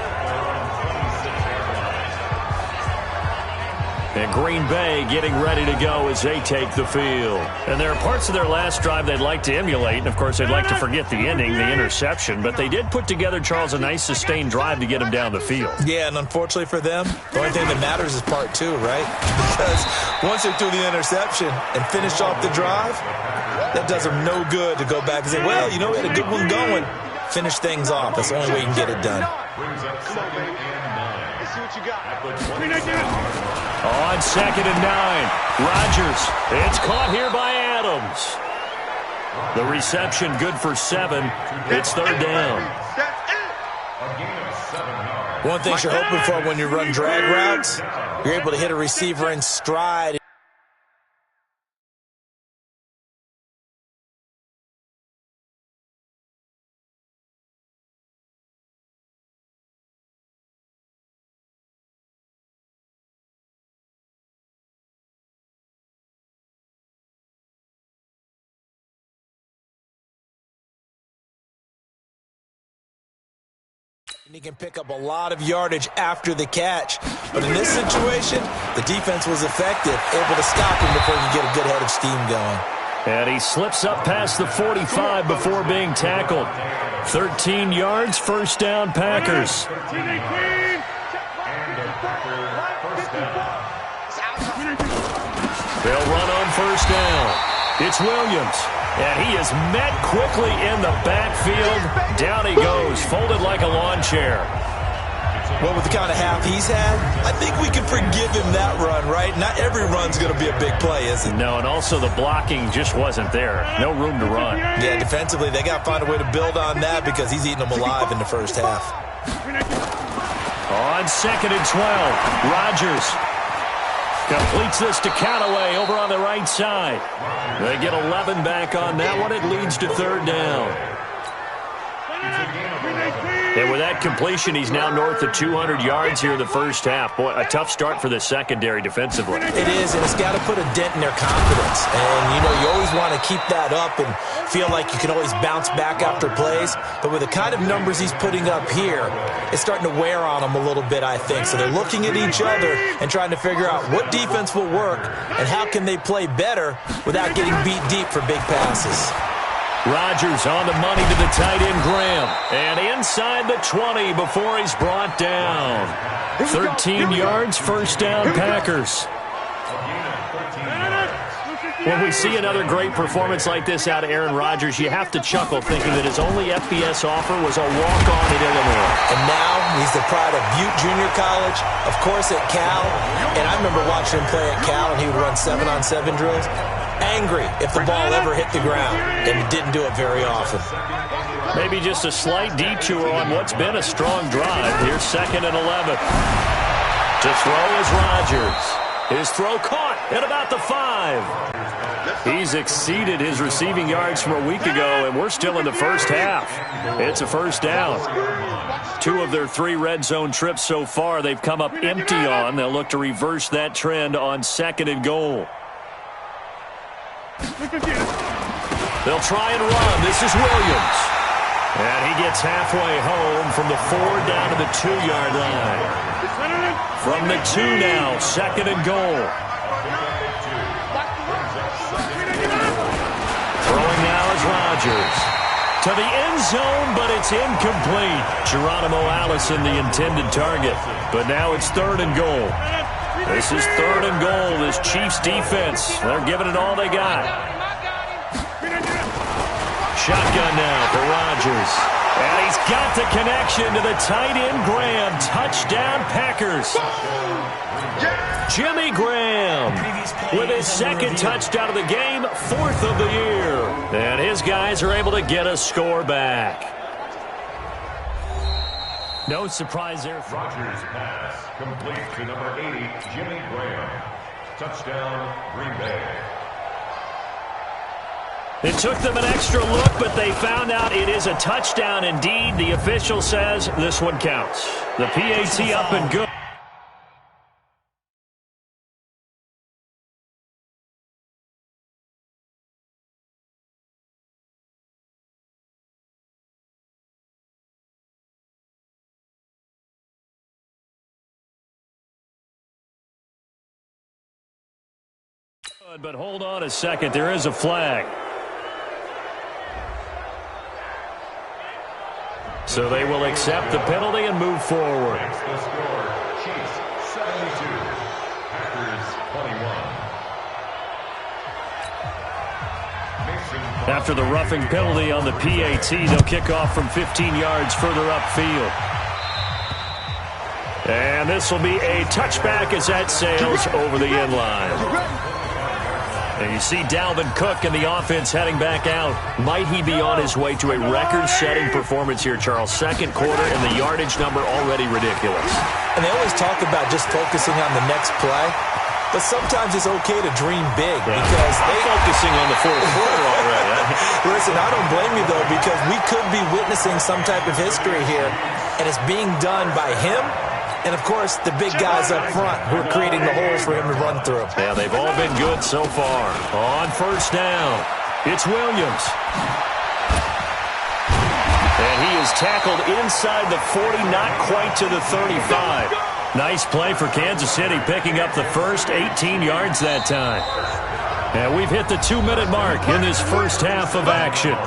And Green Bay getting ready to go as they take the field. And there are parts of their last drive they'd like to emulate. And, of course, they'd like to forget the ending, the interception. But they did put together, Charles, a nice sustained drive to get him down the field. Yeah, and unfortunately for them, the only thing that matters is part 2, right? Because once they threw the interception and finished off the drive, that does them no good to go back and say, well, you know, we had a good one going. Finish things off. That's the only way you can get it done. Let's see what you got. On 2nd and 9, Rodgers. It's caught here by Adams. The reception good for 7. It's 3rd down. One thing you're hoping for when you run drag routes, you're able to hit a receiver in stride. And he can pick up a lot of yardage after the catch. But in this situation, the defense was effective, able to stop him before he could get a good head of steam going. And he slips up past the 45 before being tackled. 13 yards, 1st down, Packers. They'll run on 1st down. It's Williams. And he is met quickly in the backfield. Down he goes, folded like a lawn chair. Well, with the kind of half he's had, I think we can forgive him that run, right? Not every run's going to be a big play, is it? No, and also the blocking just wasn't there. No room to run. Yeah, defensively, they got to find a way to build on that because he's eating them alive in the first half. On 2nd and 12, Rodgers completes this to Callaway over on the right side. They get 11 back on that one. It leads to 3rd down. And with that completion, he's now north of 200 yards here in the first half. Boy, a tough start for the secondary defensively. It is, and it's got to put a dent in their confidence. And, you know, you always want to keep that up and feel like you can always bounce back after plays. But with the kind of numbers he's putting up here, it's starting to wear on them a little bit, I think. So they're looking at each other and trying to figure out what defense will work and how can they play better without getting beat deep for big passes. Rodgers on the money to the tight end, Graham. And inside the 20 before he's brought down. 13 yards, 1st down, Packers. When we see another great performance like this out of Aaron Rodgers, you have to chuckle thinking that his only FBS offer was a walk-on at Illinois. And now he's the pride of Butte Junior College, of course at Cal. And I remember watching him play at Cal, and he would run 7-on-7 drills. Angry if the ball ever hit the ground, and didn't do it very often. Maybe just a slight detour on what's been a strong drive. Here's 2nd and 11. To throw is Rodgers. His throw caught at about the 5. He's exceeded his receiving yards from a week ago, and we're still in the first half. It's a 1st down. 2 of their 3 red zone trips so far they've come up empty on. They'll look to reverse that trend on 2nd and goal. They'll try and run. This is Williams. And he gets halfway home from the 4 down to the 2-yard line. From the 2 now, 2nd and goal. Throwing now is Rodgers. To the end zone, but it's incomplete. Geronimo Allison, the intended target. But now it's 3rd and goal. This is 3rd and goal, this Chiefs defense. They're giving it all they got. Shotgun now for Rodgers. And he's got the connection to the tight end Graham. Touchdown Packers. Jimmy Graham with his 2nd touchdown of the game, 4th of the year. And his guys are able to get a score back. No surprise there. Rodgers pass complete to number 80, Jimmy Graham. Touchdown, Green Bay. It took them an extra look, but they found out it is a touchdown indeed. The official says this one counts. The PAT up and good. But hold on a second. There is a flag. So they will accept the penalty and move forward. Makes the score, Chiefs 72, Packers 21. After the roughing penalty on the PAT, they'll kick off from 15 yards further upfield. And this will be a touchback as that sails over the end line. And you see Dalvin Cook and the offense heading back out. Might he be on his way to a record-setting performance here, Charles? 2nd quarter and the yardage number already ridiculous. And they always talk about just focusing on the next play. But sometimes it's okay to dream big because they're focusing on the 4th quarter already. Listen, I don't blame you, though, because we could be witnessing some type of history here, and it's being done by him and, of course, the big guys up front who are creating the holes for him to run through. Yeah, they've all been good so far. On 1st down, it's Williams. And he is tackled inside the 40, not quite to the 35. Nice play for Kansas City, picking up the first 18 yards that time. And we've hit the 2-minute mark in this first half of action.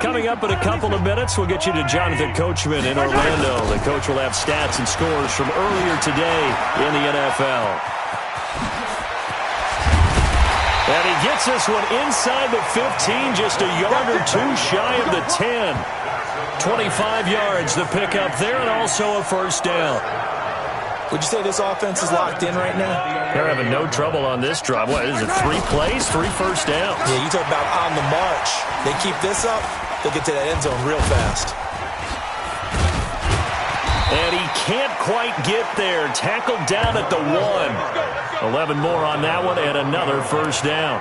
Coming up in a couple of minutes, we'll get you to Jonathan Coachman in Orlando. The coach will have stats and scores from earlier today in the NFL. And he gets this one inside the 15, just a yard or 2 shy of the 10. 25 yards the pickup there, and also a 1st down. Would you say this offense is locked in right now? They're having no trouble on this drive. What is it, 3 plays, 3 first downs? Yeah, you talk about on the march. They keep this up, they'll get to that end zone real fast. And he can't quite get there. Tackled down at the 1. 11 more on that one, and another 1st down.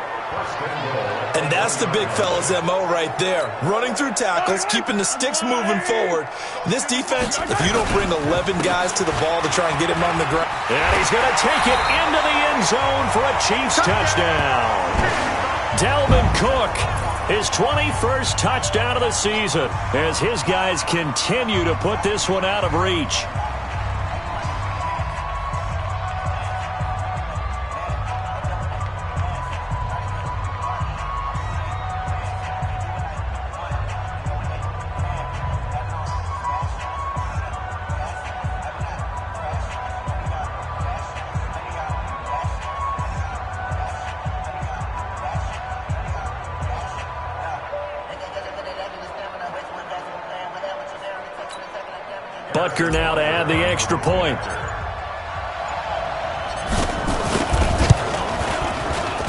And that's the big fella's MO right there. Running through tackles, keeping the sticks moving forward. This defense, if you don't bring 11 guys to the ball to try and get him on the ground. And he's going to take it into the end zone for a Chiefs touchdown. Dalvin Cook, his 21st touchdown of the season, as his guys continue to put this one out of reach. Butker now to add the extra point.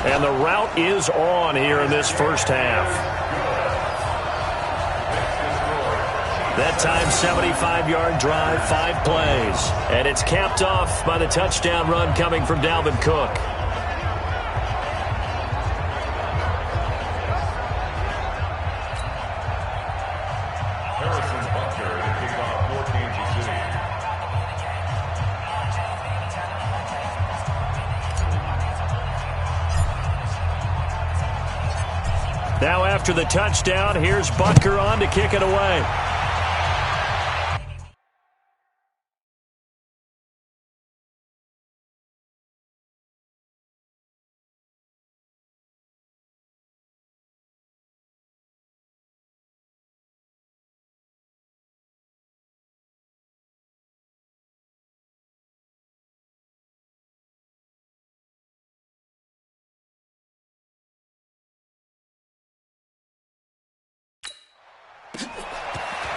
And the route is on here in this first half. That time, 75-yard drive, 5 plays. And it's capped off by the touchdown run coming from Dalvin Cook. Now after the touchdown, here's Butker on to kick it away.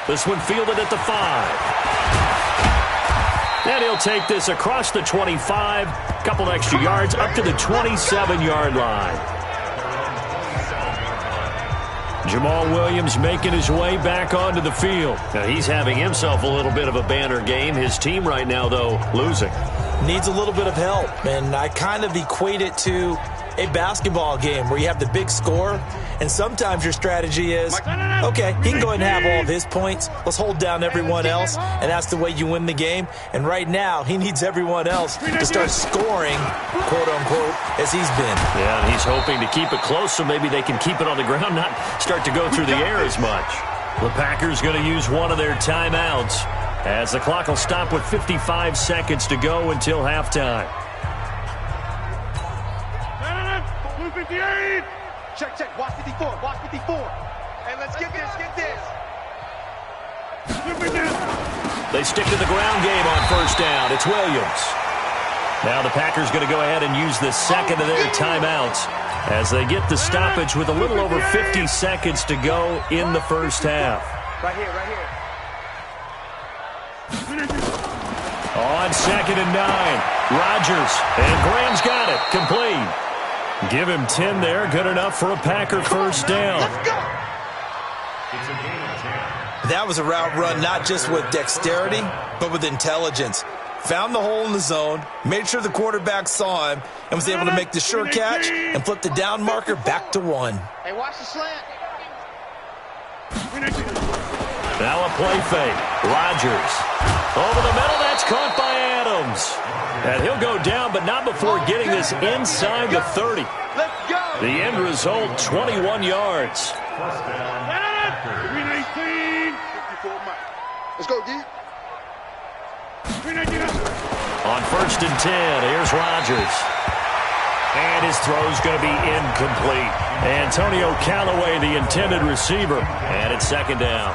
This one fielded at the 5. And he'll take this across the 25, couple extra yards up to the 27-yard line. Jamal Williams making his way back onto the field. Now he's having himself a little bit of a banner game. His team right now, though, losing. Needs a little bit of help, and I kind of equate it to a basketball game where you have the big score, and sometimes your strategy is, okay, he can go ahead and have all of his points. Let's hold down everyone else, and that's the way you win the game. And right now, he needs everyone else to start scoring, quote-unquote, as he's been. Yeah, and he's hoping to keep it close so maybe they can keep it on the ground, not start to go through the air as much. The Packers going to use one of their timeouts as the clock will stop with 55 seconds to go until halftime. Check, check. Watch 54. Watch 54. Hey, let's get this. Get this. They stick to the ground game on first down. It's Williams. Now the Packers going to go ahead and use the second of their timeouts as they get the stoppage with a little over 50 seconds to go in the first half. Right here, right here. On 2nd and 9, Rodgers, and Graham's got it, complete. Give him 10 there, good enough for a Packer first down. That was a route run not just with dexterity, but with intelligence. Found the hole in the zone, made sure the quarterback saw him, and was able to make the sure catch and flip the down marker back to 1. Hey, watch the slant. Now a play fake. Rodgers. Over the middle, that's caught by Adams. And he'll go down, but not before getting this inside the 30. Let's go. The end result, 21 yards. Let's go, D. On 1st and 10, here's Rodgers. And his throw's going to be incomplete. Antonio Callaway, the intended receiver. And it's 2nd down.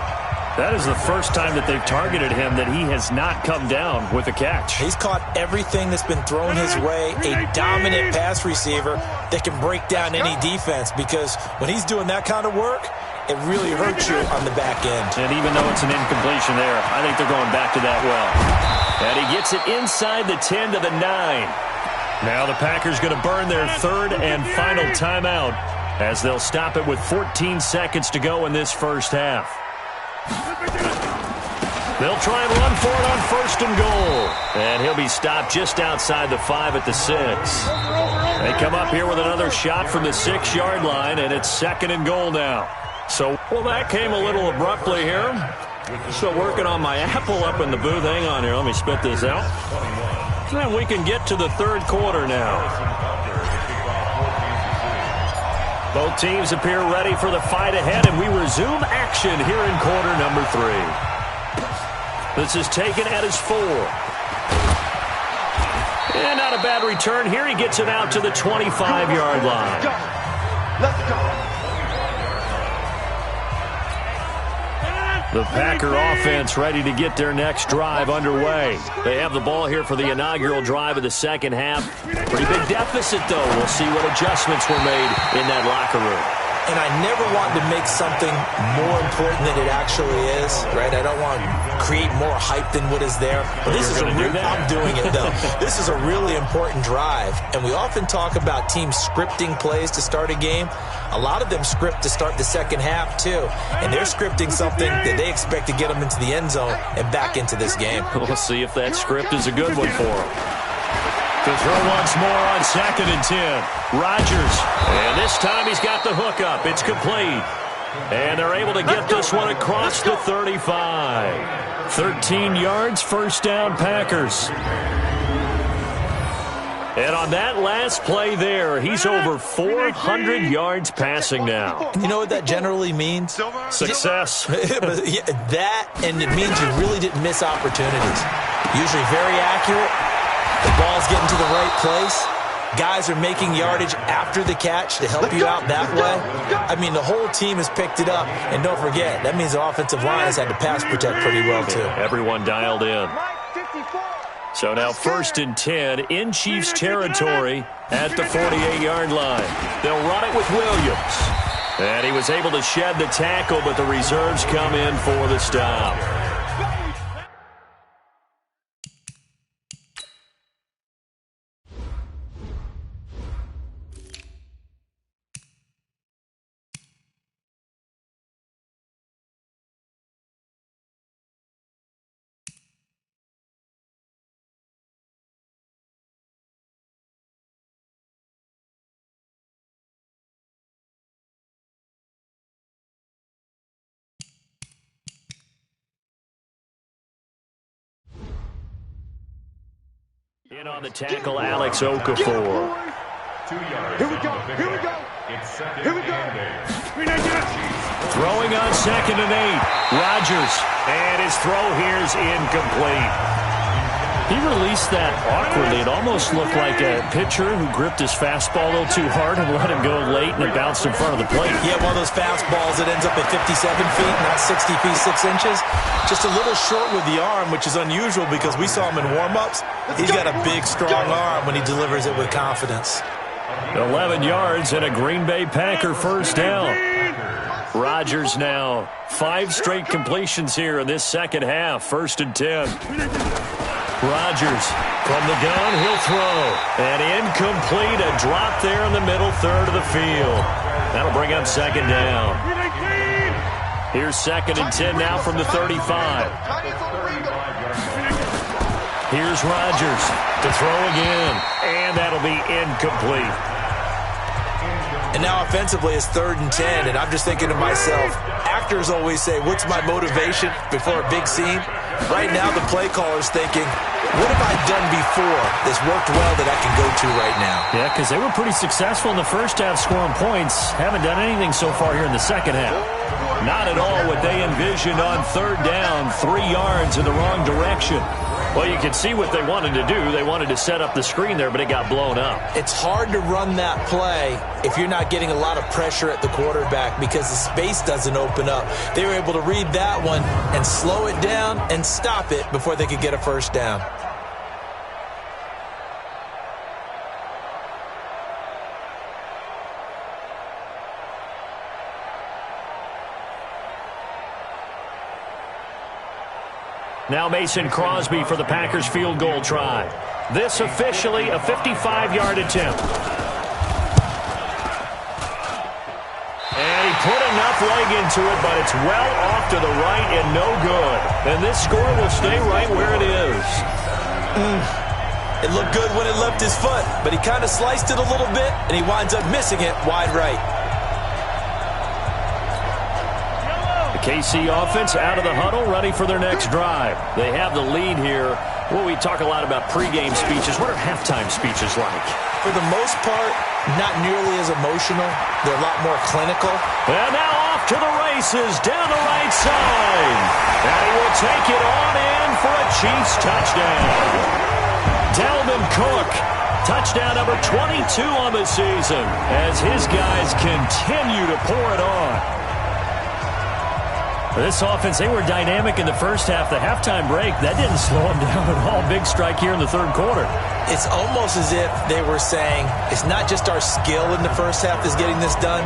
That is the first time that they've targeted him that he has not come down with a catch. He's caught everything that's been thrown his way, a dominant pass receiver that can break down any defense, because when he's doing that kind of work, it really hurts you on the back end. And even though it's an incompletion there, I think they're going back to that well. And he gets it inside the 10 to the 9. Now the Packers going to burn their 3rd and final timeout as they'll stop it with 14 seconds to go in this first half. They'll try and run for it on 1st and goal. And he'll be stopped just outside the 5 at the 6. They come up here with another shot from the 6-yard line, and it's 2nd and goal now. So, well, that came a little abruptly here. Still working on my apple up in the booth. Hang on here. Let me spit this out. And we can get to the 3rd quarter now. Both teams appear ready for the fight ahead, and we resume action here in quarter number 3. This is taken at his 4. And not a bad return here. He gets it out to the 25-yard line. Let's go. The Packer offense ready to get their next drive underway. They have the ball here for the inaugural drive of the second half. Pretty big deficit, though. We'll see what adjustments were made in that locker room. And I never want to make something more important than it actually is, right? I don't want to create more hype than what is there. But this is I'm doing it, though. This is a really important drive. And we often talk about teams scripting plays to start a game. A lot of them script to start the second half, too. And they're scripting something that they expect to get them into the end zone and back into this game. We'll see if that script is a good one for them. To throw once more on 2nd and 10. Rodgers. And this time he's got the hook up. It's complete. And they're able to get this one across the 35. 13 yards, first down, Packers. And on that last play there, he's over 400 yards passing now. You know what that generally means? Success. That, and it means you really didn't miss opportunities. Usually very accurate. The ball's getting to the right place. Guys are making yardage after the catch to help you out that way. I mean, the whole team has picked it up. And don't forget, that means the offensive line has had to pass protect pretty well, too. Everyone dialed in. So now 1st and 10 in Chiefs territory at the 48-yard line. They'll run it with Williams. And he was able to shed the tackle, but the reserves come in for the stop. In on the tackle, Alex Okafor. 2 yards. Here we go. Here we go. It's second Here we go. and 8. Throwing on 2nd and 8. Rodgers. And his throw here's incomplete. He released that awkwardly. It almost looked like a pitcher who gripped his fastball a little too hard and let him go late, and it bounced in front of the plate. Yeah, one of those fastballs that ends up at 57 feet, not 60 feet, 6 inches. Just a little short with the arm, which is unusual because we saw him in warm-ups. He's got a big, strong arm when he delivers it with confidence. 11 yards and a Green Bay Packer first down. Rodgers now 5 straight completions here in this second half. 1st and 10. Rodgers from the gun, he'll throw. And incomplete, a drop there in the middle third of the field. That'll bring up 2nd down. Here's 2nd and 10 now from the 35. Here's Rodgers to throw again. And that'll be incomplete. And now offensively it's 3rd and 10, and I'm just thinking to myself, actors always say, what's my motivation before a big scene? Right now the play caller's thinking, what have I done before that's worked well that I can go to right now? Yeah, because they were pretty successful in the first half scoring points. Haven't done anything so far here in the second half. Not at all what they envisioned on 3rd down, 3 yards in the wrong direction. Well, you can see what they wanted to do. They wanted to set up the screen there, but it got blown up. It's hard to run that play if you're not getting a lot of pressure at the quarterback because the space doesn't open up. They were able to read that one and slow it down and stop it before they could get a first down. Now Mason Crosby for the Packers field goal try. This officially a 55-yard attempt. And he put enough leg into it, but it's well off to the right and no good. And this score will stay right where it is. It looked good when it left his foot, but he kind of sliced it a little bit, and he winds up missing it wide right. KC offense out of the huddle, ready for their next drive. They have the lead here. Well, we talk a lot about pregame speeches. What are halftime speeches like? For the most part, not nearly as emotional. They're a lot more clinical. And now off to the races down the right side. And he will take it on in for a Chiefs touchdown. Dalvin Cook, touchdown number 22 on the season as his guys continue to pour it on. This offense, they were dynamic in the first half. The halftime break, that didn't slow them down at all. Big strike here in the third quarter. It's almost as if they were saying, it's not just our skill in the first half that's getting this done,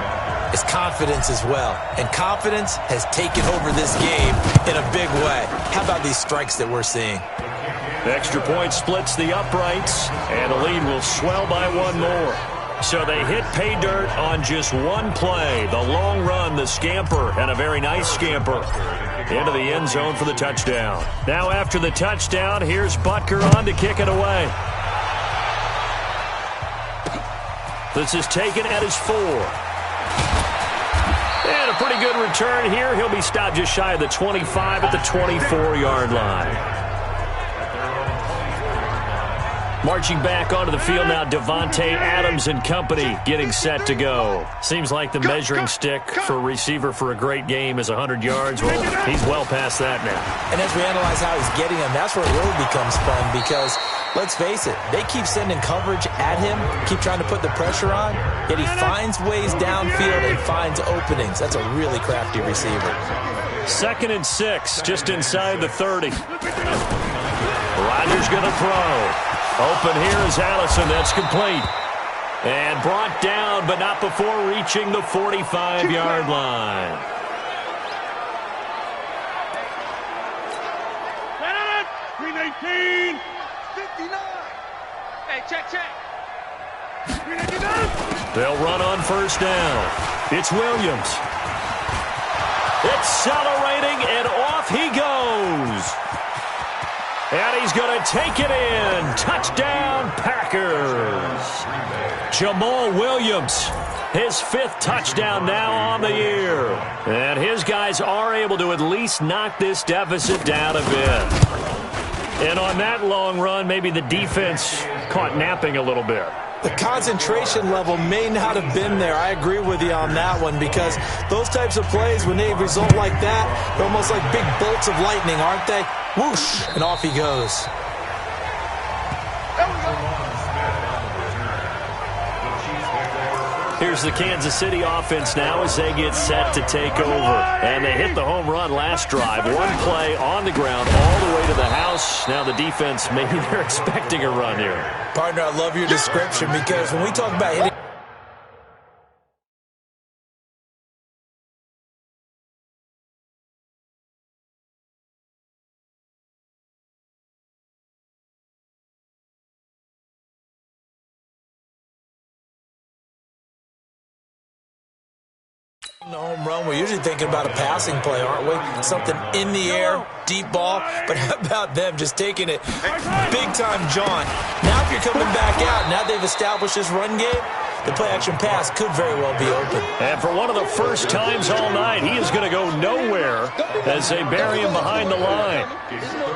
it's confidence as well. And confidence has taken over this game in a big way. How about these strikes that we're seeing? Extra point splits the uprights, and the lead will swell by one more. So they hit pay dirt on just one play. The long run, the scamper, and a very nice scamper into the end zone for the touchdown. Now after the touchdown, here's Butker on to kick it away. This is taken at his 4. And a pretty good return here. He'll be stopped just shy of the 25 at the 24-yard line. Marching back onto the field now, Devontae Adams and company getting set to go. Seems like the measuring stick for a receiver for a great game is 100 yards. Well, he's well past that now. And as we analyze how he's getting them, that's where it really becomes fun because, let's face it, they keep sending coverage at him, keep trying to put the pressure on, yet he finds ways downfield and finds openings. That's a really crafty receiver. 2nd and 6, just inside the 30. Rodgers going to throw. Open here is Allison. That's complete. And brought down, but not before reaching the 45-yard line. Green 18. 59. Hey, check. Green 89. They'll run on 1st down. It's Williams. Accelerating, and off he goes. And he's going to take it in. Touchdown, Packers. Jamal Williams, his 5th touchdown now on the year. And his guys are able to at least knock this deficit down a bit. And on that long run, maybe the defense caught napping a little bit. The concentration level may not have been there. I agree with you on that one because those types of plays, when they result like that, they're almost like big bolts of lightning, aren't they? Whoosh, and off he goes. Here's the Kansas City offense now as they get set to take over. And they hit the home run last drive. One play on the ground all the way to the house. Now the defense, maybe they're expecting a run here. Partner, I love your description because when we talk about hitting the home run, we're usually thinking about a passing play, aren't we? Something in the air, deep ball. But how about them just taking it big-time jaunt? Now if you're coming back out, now they've established this run game, the play-action pass could very well be open. And for one of the first times all night, he is going to go nowhere as they bury him behind the line.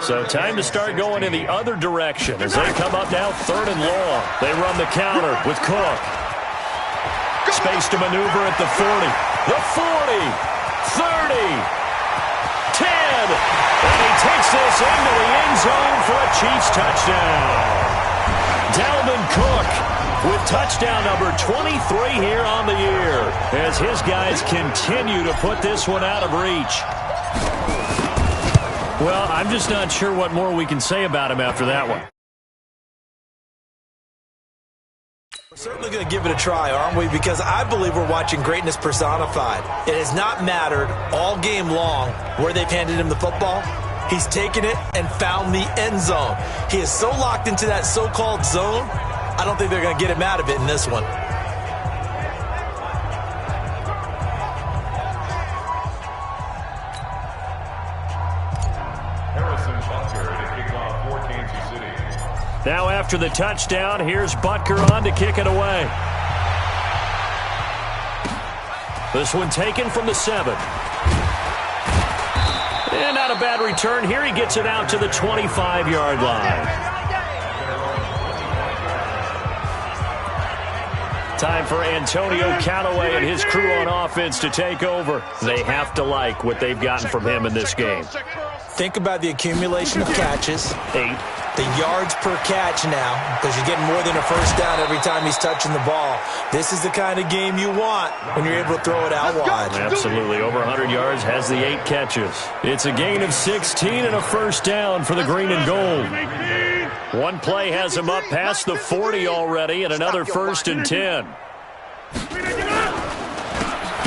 So time to start going in the other direction as they come up now 3rd and long. They run the counter with Cook. Space to maneuver at the 40. The 40, 30, 10, and he takes this into the end zone for a Chiefs touchdown. Dalvin Cook with touchdown number 23 here on the year as his guys continue to put this one out of reach. Well, I'm just not sure what more we can say about him after that one. Certainly going to give it a try, aren't we? Because I believe we're watching greatness personified. It has not mattered all game long where they've handed him the football. He's taken it and found the end zone. He is so locked into that so-called zone, I don't think they're going to get him out of it in this one. Now after the touchdown, here's Butker on to kick it away. This one taken from the 7. And not a bad return. Here he gets it out to the 25-yard line. Time for Antonio Callaway and his crew on offense to take over. They have to like what they've gotten from him in this game. Think about the accumulation of catches. 8. The yards per catch now, because you're getting more than a first down every time he's touching the ball. This is the kind of game you want when you're able to throw it out wide. Absolutely. Over 100 yards, has the 8 catches. It's a gain of 16 and a first down for the green and gold. One play has him up past the 40 already, and another 1st and 10.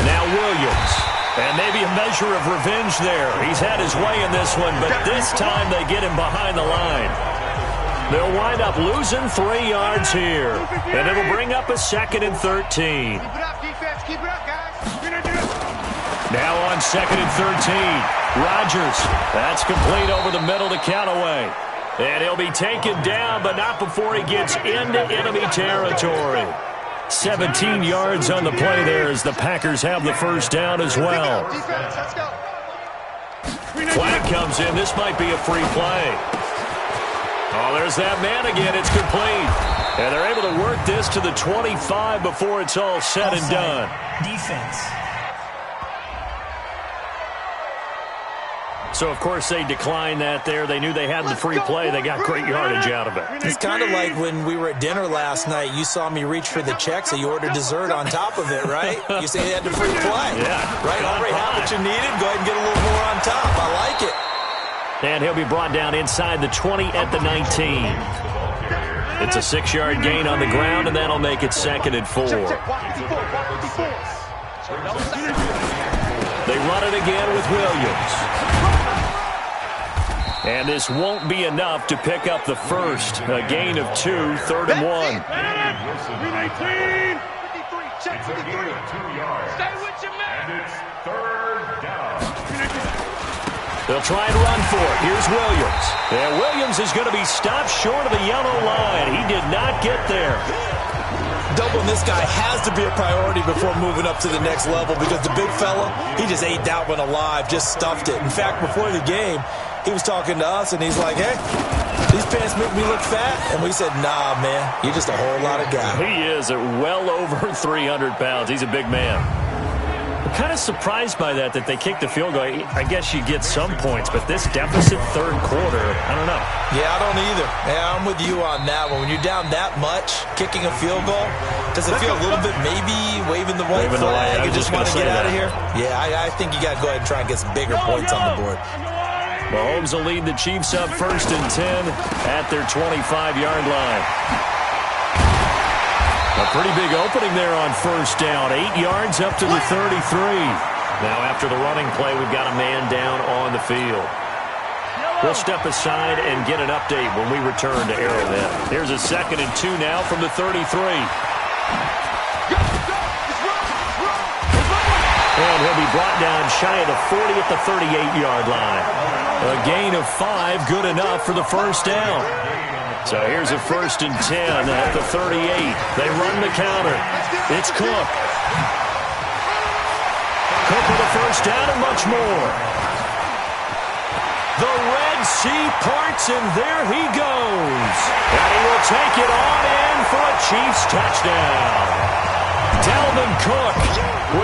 Now Williams. And maybe a measure of revenge there. He's had his way in this one, but this time they get him behind the line. They'll wind up losing 3 yards here, and it'll bring up a 2nd and 13. Keep it up, defense. Keep it up, guys. Now on 2nd and 13. Rodgers. That's complete over the middle to Callaway. And he'll be taken down, but not before he gets into enemy territory. 17 yards on the play there as the Packers have the first down as well. Defense, let's go. Flag comes in. This might be a free play. Oh, there's that man again. It's complete. And they're able to work this to the 25 before it's all said and done. Defense. So, of course, they declined that there. They knew they had the free play. They got great yardage out of it. It's kind of like when we were at dinner last night. You saw me reach for the check, so you ordered dessert on top of it, right? You say you had the free play. Yeah. Right? Already had what you needed. Go ahead and get a little more on top. I like it. And he'll be brought down inside the 20 at the 19. It's a 6-yard gain on the ground, and that'll make it 2nd and 4. They run it again with Williams. And this won't be enough to pick up the first. A gain of 2, 3rd and 1. It's a gain of 2 yards. Stay with your man. And it's 3rd down. They'll try and run for it. Here's Williams. And Williams is going to be stopped short of the yellow line. He did not get there. Doubling this guy has to be a priority before moving up to the next level because the big fella, he just ate that one alive, just stuffed it. In fact, before the game, he was talking to us, and he's like, hey, these pants make me look fat. And we said, nah, man, you're just a whole lot of guy. He is at well over 300 pounds. He's a big man. I'm kind of surprised by that they kicked the field goal. I guess you get some points, but this deficit 3rd quarter, I don't know. Yeah, I don't either. Yeah, I'm with you on that one. When you're down that much, kicking a field goal, does it feel a little bit maybe waving the white flag and just want to get out of here? Yeah, I think you got to go ahead and try and get some bigger points on the board. Mahomes will lead the Chiefs up 1st and 10 at their 25-yard line. A pretty big opening there on 1st down. 8 yards up to the 33. Now after the running play, we've got a man down on the field. We'll step aside and get an update when we return to Arrowhead. Here's a 2nd and 2 now from the 33. And he'll be brought down shy of the 40 at the 38-yard line. A gain of 5, good enough for the 1st down. So here's a 1st and 10 at the 38. They run the counter. It's Cook. Cook with a 1st down and much more. The Red Sea parts, and there he goes. And he will take it on in for a Chiefs touchdown. Dalvin Cook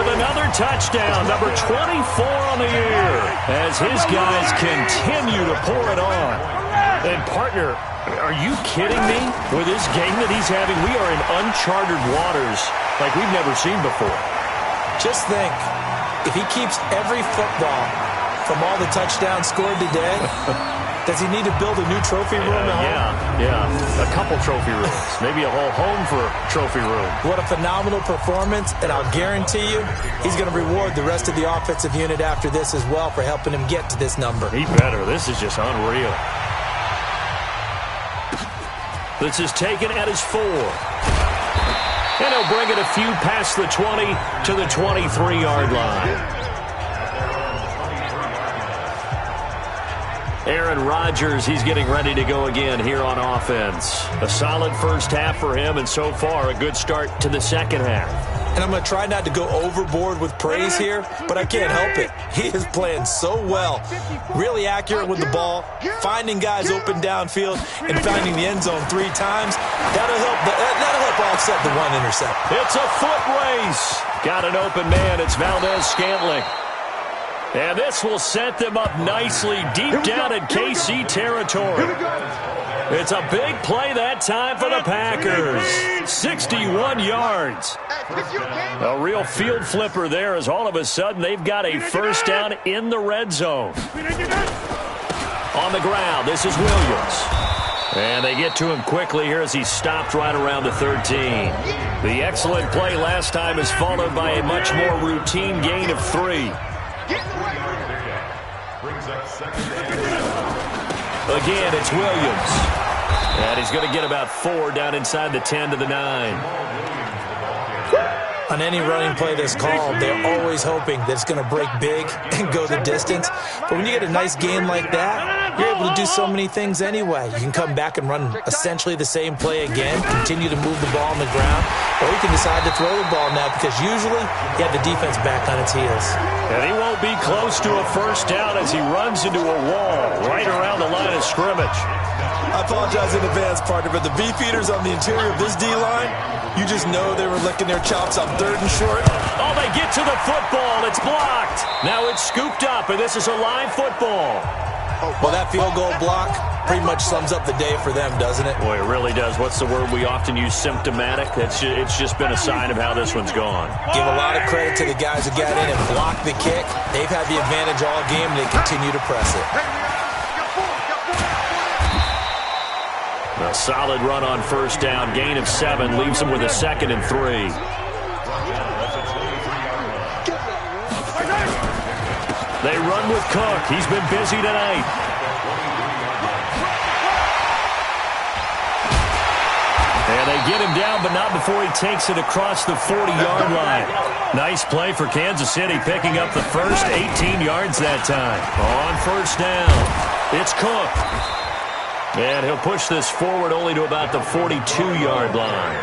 with another touchdown, number 24 on the year, as his guys continue to pour it on. And, partner, are you kidding me? With this game that he's having, we are in uncharted waters like we've never seen before. Just think, if he keeps every football from all the touchdowns scored today, does he need to build a new trophy room at home? Yeah. A couple trophy rooms. Maybe a whole home for a trophy room. What a phenomenal performance, and I'll guarantee you he's going to reward the rest of the offensive unit after this as well for helping him get to this number. He better. This is just unreal. This is taken at his 4. And he'll bring it a few past the 20 to the 23-yard line. Aaron Rodgers, he's getting ready to go again here on offense. A solid 1st half for him, and so far a good start to the 2nd half. And I'm going to try not to go overboard with praise here, but I can't help it. He is playing so well. Really accurate with the ball, finding guys open downfield, and finding the end zone 3 times. That'll help offset the 1 interception. It's a foot race. Got an open man. It's Valdez-Scantling. And this will set them up nicely deep down in KC territory. It's a big play that time for the Packers. 61 yards. A real field flipper there as all of a sudden they've got a 1st down in the red zone. On the ground, this is Williams. And they get to him quickly here as he's stopped right around the 13. The excellent play last time is followed by a much more routine gain of 3. Again, it's Williams. And he's going to get about 4 down inside the 10 to the 9. On any running play that's called, they're always hoping that it's going to break big and go the distance. But when you get a nice game like that, you're able to do so many things anyway. You can come back and run essentially the same play again, continue to move the ball on the ground, or he can decide to throw the ball now because usually he had the defense back on its heels. And he won't be close to a first down as he runs into a wall right around the line of scrimmage. I apologize in advance, partner, but the beefeaters on the interior of this D-line, you just know they were licking their chops on 3rd and short. Oh, they get to the football. It's blocked. Now it's scooped up, and this is a live football. Well, that field goal block pretty much sums up the day for them, doesn't it? Boy, it really does. What's the word we often use? Symptomatic. It's just been a sign of how this one's gone. Give a lot of credit to the guys who got in and blocked the kick. They've had the advantage all game, and they continue to press it. A solid run on first down. Gain of 7 leaves them with a 2nd and 3. They run with Cook. He's been busy tonight. And they get him down, but not before he takes it across the 40-yard line. Nice play for Kansas City, picking up the first 18 yards that time. On first down, it's Cook. And he'll push this forward only to about the 42-yard line.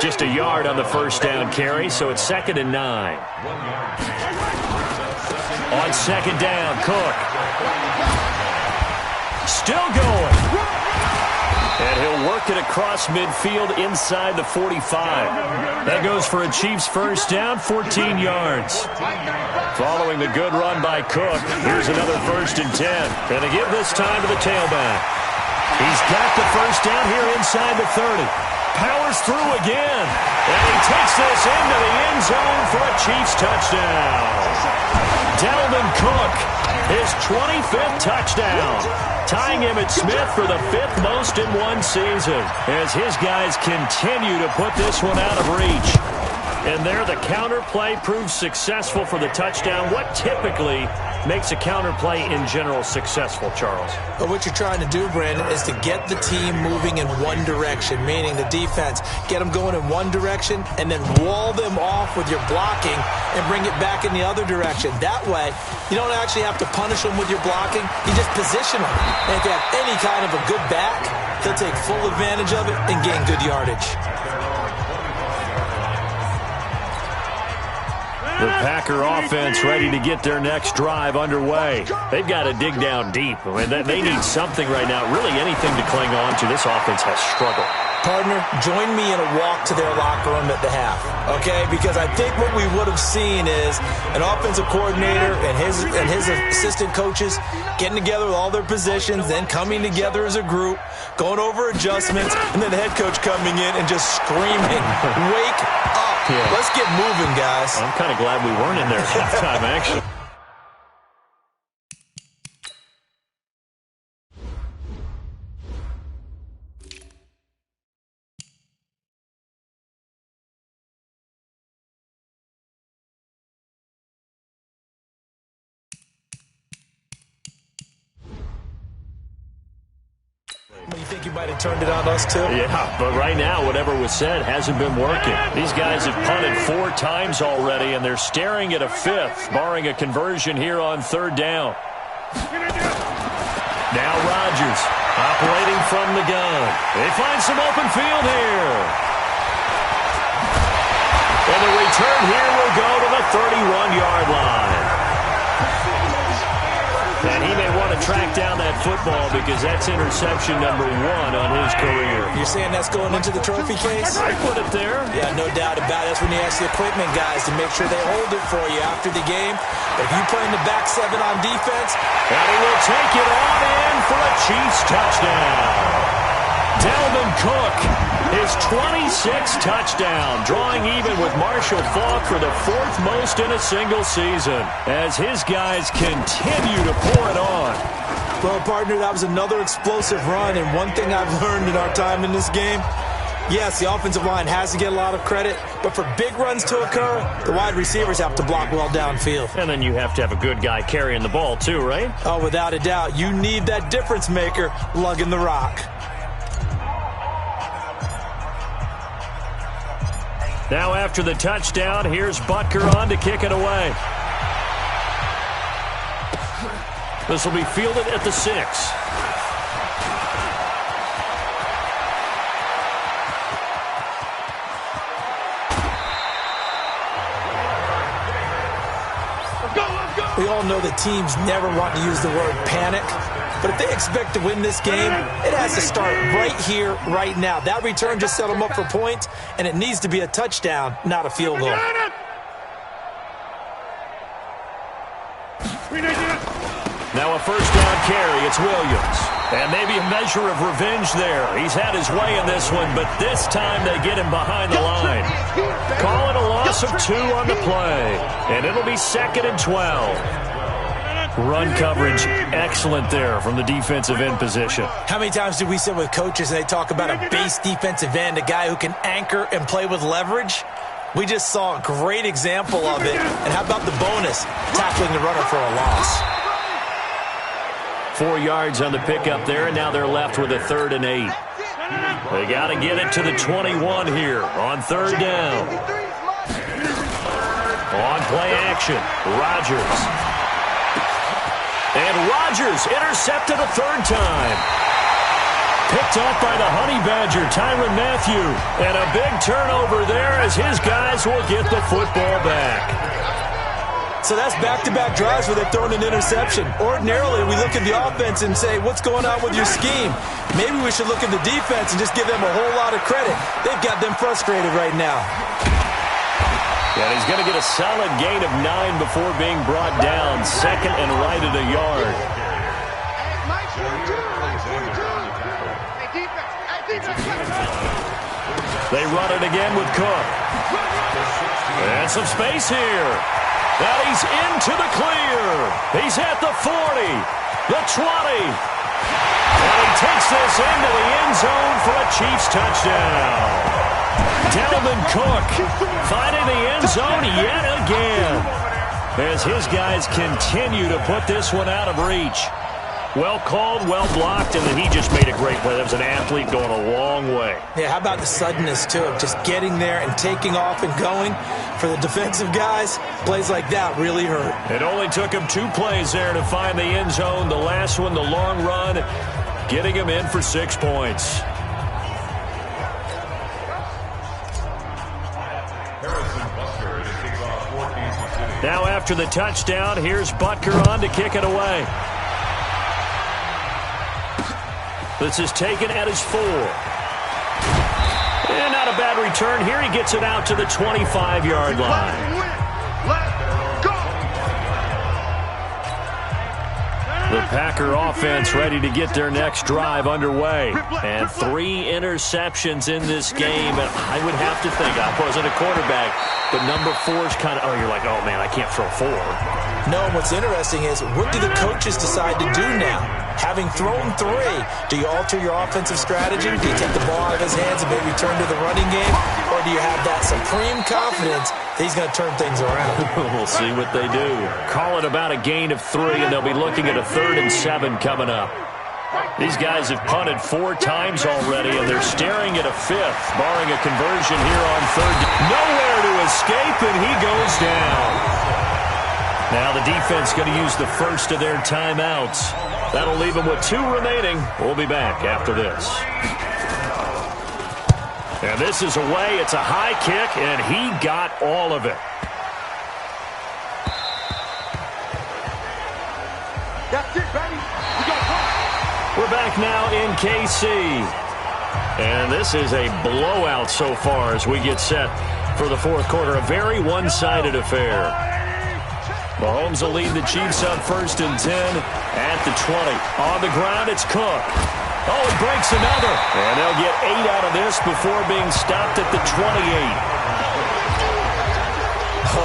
Just a yard on the first down carry, so it's 2nd and 9. On 2nd down, Cook. Still going. And he'll work it across midfield inside the 45. That goes for a Chiefs first down, 14 yards. Following the good run by Cook, here's another 1st and 10. And they give this time to the tailback. He's got the first down here inside the 30. Powers through again. And he takes this into the end zone for a Chiefs touchdown. Dalvin Cook, his 25th touchdown, tying him at Smith for the 5th most in one season, as his guys continue to put this one out of reach. And there, the counter play proves successful for the touchdown. What typically makes a counter play in general successful, Charles? But what you're trying to do, Brandon, is to get the team moving in one direction, meaning the defense, get them going in one direction and then wall them off with your blocking and bring it back in the other direction. That way, you don't actually have to punish them with your blocking. You just position them. And if you have any kind of a good back, they'll take full advantage of it and gain good yardage. The Packer offense ready to get their next drive underway. They've got to dig down deep. I mean, they need something right now, really anything to cling on to. This offense has struggled. Partner, join me in a walk to their locker room at the half, okay? Because I think what we would have seen is an offensive coordinator and his assistant coaches getting together with all their positions, then coming together as a group, going over adjustments, and then the head coach coming in and just screaming, "Wake up. Yeah. Let's get moving, guys." I'm kind of glad we weren't in there at halftime, actually. You think you might have turned it on us, too? Yeah, but right now, whatever was said hasn't been working. These guys have punted 4 times already, and they're staring at a 5th, barring a conversion here on 3rd down. Now Rodgers, operating from the gun. They find some open field here. And the return here will go to the 31-yard line. And he may want to track down that football because that's interception number 1 on his career. You're saying that's going into the trophy case? I put it there. Yeah, no doubt about it. That's when you ask the equipment guys to make sure they hold it for you after the game. But if you play in the back 7 on defense, and he will take it on in for a Chiefs touchdown. Dalvin Cook, his 26th touchdown, drawing even with Marshall Faulk for the 4th most in a single season, as his guys continue to pour it on. Well, partner, that was another explosive run, and one thing I've learned in our time in this game, yes, the offensive line has to get a lot of credit, but for big runs to occur, the wide receivers have to block well downfield. And then you have to have a good guy carrying the ball too, right? Oh, without a doubt. You need that difference maker lugging the rock. Now after the touchdown, here's Butker on to kick it away. This will be fielded at the 6. We all know that teams never want to use the word panic, but if they expect to win this game, it has to start right here, right now. That return just set them up for points, and it needs to be a touchdown, not a field goal. Now a first down carry, it's Williams. And maybe a measure of revenge there. He's had his way in this one, but this time they get him behind the line. Call it a loss of 2 on the play. And it'll be 2nd and 12. Run coverage, excellent there from the defensive end position. How many times do we sit with coaches and they talk about a base defensive end, a guy who can anchor and play with leverage? We just saw a great example of it. And how about the bonus, tackling the runner for a loss? 4 yards on the pickup there, and now they're left with a 3rd and 8. They got to get it to the 21 here on 3rd down. On play action, Rodgers. And Rodgers intercepted a 3rd time. Picked off by the Honey Badger, Tyrann Mathieu. And a big turnover there as his guys will get the football back. So that's back-to-back drives where they've thrown an interception. Ordinarily, we look at the offense and say, what's going on with your scheme? Maybe we should look at the defense and just give them a whole lot of credit. They've got them frustrated right now. Yeah, he's going to get a solid gain of 9 before being brought down. 2nd and right at a yard. They run it again with Cook. And some space here. That he's into the clear. He's at the 40, the 20. And he takes this into the end zone for a Chiefs touchdown. Dalvin Cook finding the end zone yet again as his guys continue to put this one out of reach. Well called, well blocked, and then he just made a great play. That was an athlete going a long way. Yeah, how about the suddenness, too, of just getting there and taking off and going? For the defensive guys, plays like that really hurt. It only took him 2 plays there to find the end zone. The last one, the long run, getting him in for 6 points. Now after the touchdown, here's Butker on to kick it away. This is taken at his 4. And not a bad return here. He gets it out to the 25-yard line. The Packer offense ready to get their next drive underway. And 3 interceptions in this game. And I would have to think, I wasn't a quarterback, but number 4 is kind of, you're like, oh, man, I can't throw 4. No, what's interesting is, what do the coaches decide to do now? Having thrown 3, do you alter your offensive strategy? Do you take the ball out of his hands and maybe turn to the running game? Or do you have that supreme confidence that he's going to turn things around? We'll see what they do. Call it about a gain of 3, and they'll be looking at a 3rd and 7 coming up. These guys have punted 4 times already, and they're staring at a 5th, barring a conversion here on 3rd. Nowhere to escape, and he goes down. Now the defense going to use the first of their timeouts. That'll leave them with 2 remaining. We'll be back after this. And this is away. It's a high kick, and he got all of it. That's it, baby. We got one. We're back now in KC. And this is a blowout so far as we get set for the 4th quarter. A very one-sided affair. Mahomes will lead the Chiefs up 1st and 10 at the 20. On the ground, it's Cook. Oh, he breaks another. And they'll get 8 out of this before being stopped at the 28.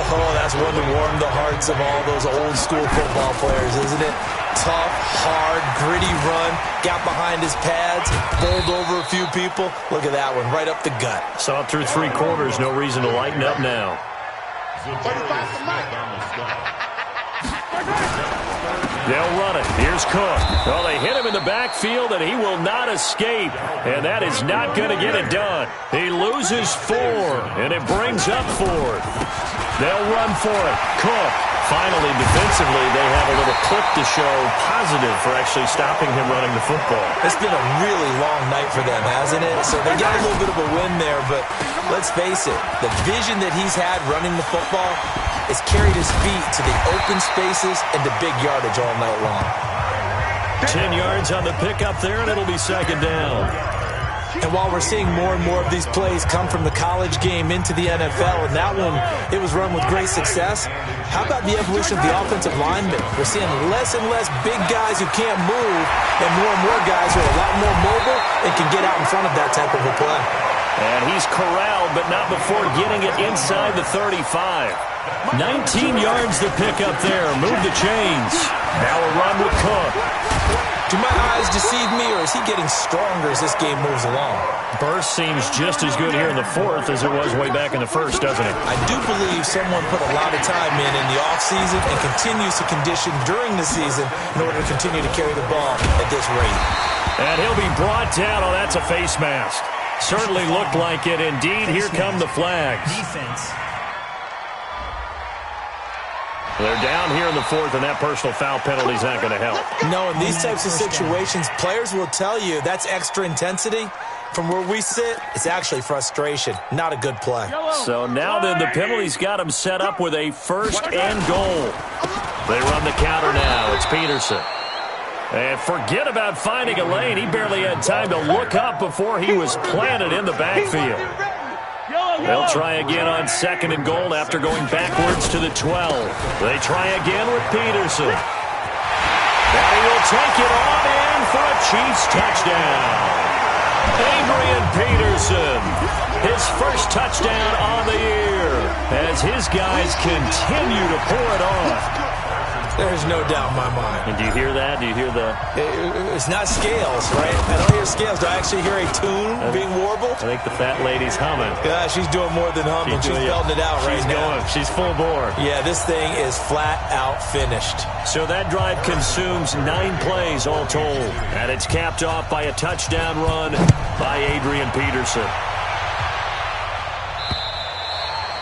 Oh, that's one to warm the hearts of all those old-school football players, isn't it? Tough, hard, gritty run. Got behind his pads, bowled over a few people. Look at that one, right up the gut. Saw it through 3 quarters. No reason to lighten up now. They'll run it. Here's Cook. Well, they hit him in the backfield, and he will not escape. And that is not going to get it done. He loses 4, and it brings up 4th. They'll run for it. Cook. Finally, defensively, they have a little clip to show positive for actually stopping him running the football. It's been a really long night for them, hasn't it? So they got a little bit of a win there, but let's face it, the vision that he's had running the football, has carried his feet to the open spaces and the big yardage all night long. 10 yards on the pickup there, and it'll be second down. And while we're seeing more and more of these plays come from the college game into the NFL, and that one, it was run with great success, how about the evolution of the offensive linemen? We're seeing less and less big guys who can't move and more guys who are a lot more mobile and can get out in front of that type of a play. And he's corralled, but not before getting it inside the 35. 19 yards to pick up there. Move the chains. Now a run with Cook. Do my eyes deceive me, or is he getting stronger as this game moves along? Burst seems just as good here in the fourth as it was way back in the first, doesn't it? I do believe someone put a lot of time in the offseason and continues to condition during the season in order to continue to carry the ball at this rate. And he'll be brought down. Oh, that's a face mask. Certainly looked like it. Indeed, here come the flags. Defense. They're down here in the fourth, and that personal foul penalty is not going to help. No, in these types of situations, players will tell you that's extra intensity. From where we sit, it's actually frustration. Not a good play. So now then, the penalty's got him set up with a first and goal. They run the counter now. It's Peterson. And forget about finding a lane. He barely had time to look up before he was planted in the backfield. They'll try again on second and goal after going backwards to the 12. They try again with Peterson. And he will take it on in for a Chiefs touchdown. Adrian Peterson, his first touchdown on the year, as his guys continue to pour it on. There's no doubt in my mind. And do you hear that? Do you hear the... It's not scales, right? I don't hear scales. Do I actually hear a tune being warbled? I think the fat lady's humming. Yeah, she's doing more than humming. She's belting it out right now. She's full bore. Yeah, this thing is flat out finished. So that drive consumes 9 plays all told. And it's capped off by a touchdown run by Adrian Peterson.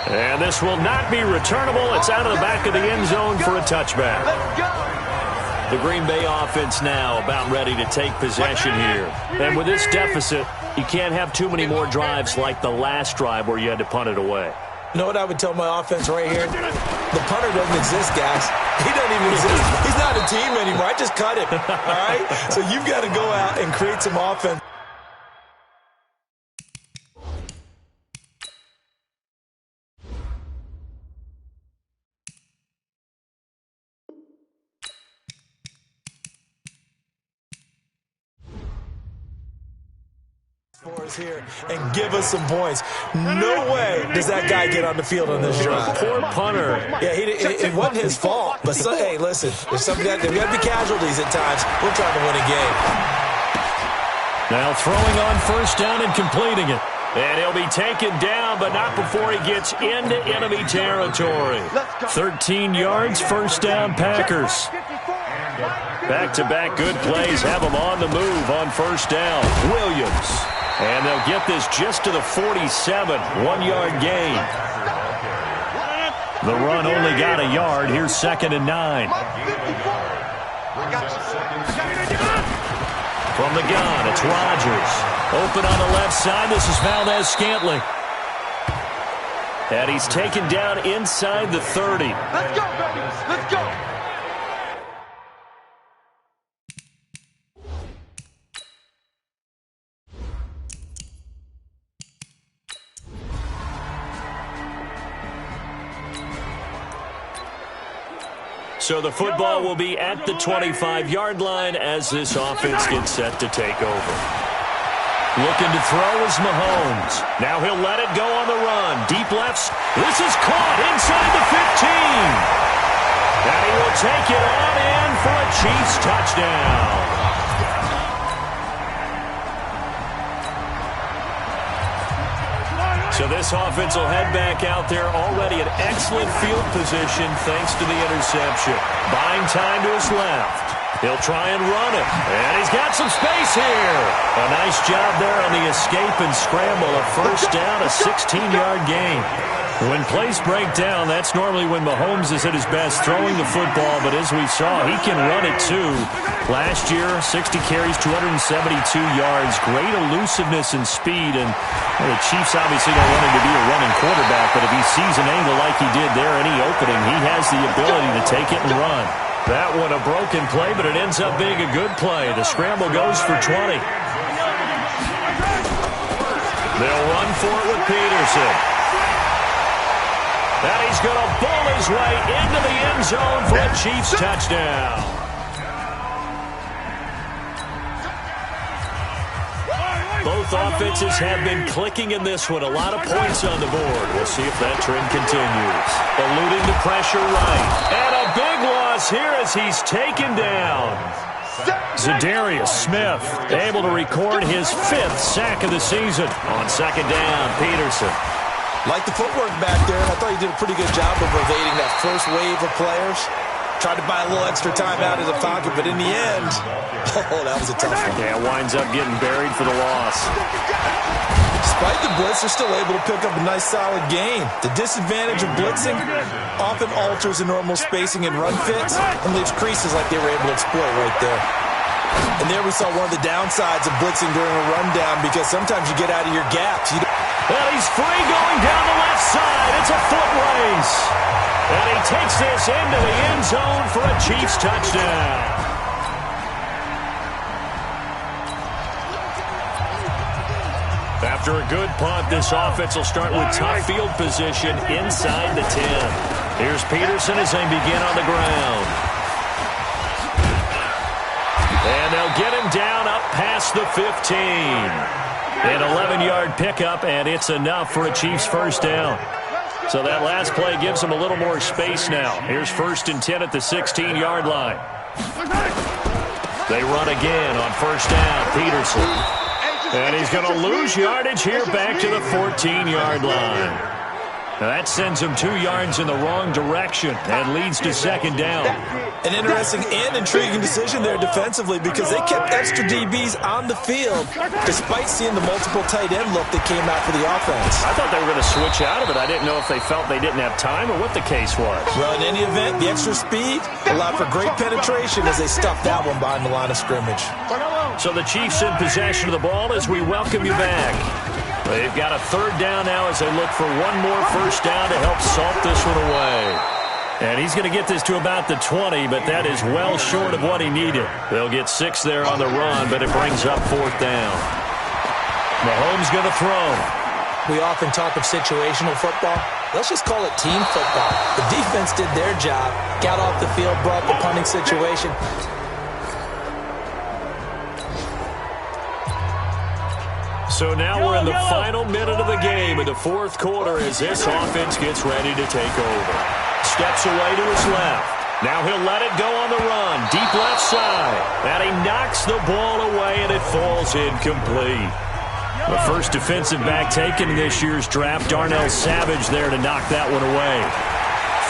And this will not be returnable. It's out of the back of the end zone for a touchback. The Green Bay offense now about ready to take possession here. And with this deficit, you can't have too many more drives like the last drive where you had to punt it away. You know what I would tell my offense right here? The punter doesn't exist, guys. He doesn't even exist. He's not a team anymore. I just cut him, all right? So you've got to go out and create some offense. Here and give us some points. No way does that guy get on the field on this drive. Poor punter. Yeah, it wasn't his fault. But hey, listen, there's something that we have the casualties at times. We're trying to win a game. Now throwing on first down and completing it. And he'll be taken down, but not before he gets into enemy territory. 13 yards, first down, Packers. Back-to-back good plays have them on the move on first down. Williams. And they'll get this just to the 47, 1-yard gain. The run only got a yard. Here's second and 9. From the gun, it's Rodgers. Open on the left side. This is Valdez-Scantling. And he's taken down inside the 30. Let's go, baby. Let's go. So the football will be at the 25-yard line as this offense gets set to take over. Looking to throw is Mahomes. Now he'll let it go on the run. Deep lefts. This is caught inside the 15. And he will take it on in for a Chiefs touchdown. So this offense will head back out there already in excellent field position thanks to the interception. Buying time to his left. He'll try and run it. And he's got some space here. A nice job there on the escape and scramble. A first down, a 16-yard gain. When plays break down, that's normally when Mahomes is at his best throwing the football, but as we saw, he can run it too. Last year, 60 carries, 272 yards, great elusiveness and speed, and the Chiefs obviously don't want him to be a running quarterback, but if he sees an angle like he did there, any opening, he has the ability to take it and run. That one a broken play, but it ends up being a good play. The scramble goes for 20. They'll run for it with Peterson. And he's going to bowl his way into the end zone for a Chiefs touchdown. Both offenses have been clicking in this one. A lot of points on the board. We'll see if that trend continues. Eluding the pressure right. And a big loss here as he's taken down. Zadarius Smith able to record his 5th sack of the season. On second down, Peterson. Like the footwork back there, and I thought he did a pretty good job of evading that first wave of players. Tried to buy a little extra time out of the pocket, but in the end, oh, that was a tough one. Yeah, winds up getting buried for the loss. Despite the blitz, they're still able to pick up a nice, solid gain. The disadvantage of blitzing often alters the normal spacing and run fits and leaves creases like they were able to exploit right there. And there we saw one of the downsides of blitzing during a rundown because sometimes you get out of your gaps. And he's free going down the left side. It's a foot race. And he takes this into the end zone for a Chiefs touchdown. After a good punt, this offense will start with tough field position inside the 10. Here's Peterson as they begin on the ground. And they'll get him down up past the 15. An 11-yard pickup, and it's enough for a Chiefs first down. So that last play gives them a little more space now. Here's 1st and 10 at the 16-yard line. They run again on first down, Peterson. And he's going to lose yardage here back to the 14-yard line. Now that sends him 2 yards in the wrong direction and leads to second down. An interesting and intriguing decision there defensively because they kept extra DBs on the field despite seeing the multiple tight end look that came out for the offense. I thought they were going to switch out of it. I didn't know if they felt they didn't have time or what the case was. Well, in any event, the extra speed allowed for great penetration as they stuffed that one behind the line of scrimmage. So the Chiefs in possession of the ball as we welcome you back. They've got a 3rd down now as they look for one more first down to help salt this one away. And he's going to get this to about the 20, but that is well short of what he needed. They'll get 6 there on the run, but it brings up 4th down. Mahomes going to throw. We often talk of situational football. Let's just call it team football. The defense did their job, got off the field, brought the punting situation. So now we're in the final minute of the game in the 4th quarter as this offense gets ready to take over. Steps away to his left. Now he'll let it go on the run. Deep left side. And he knocks the ball away and it falls incomplete. The first defensive back taken in this year's draft, Darnell Savage there to knock that one away.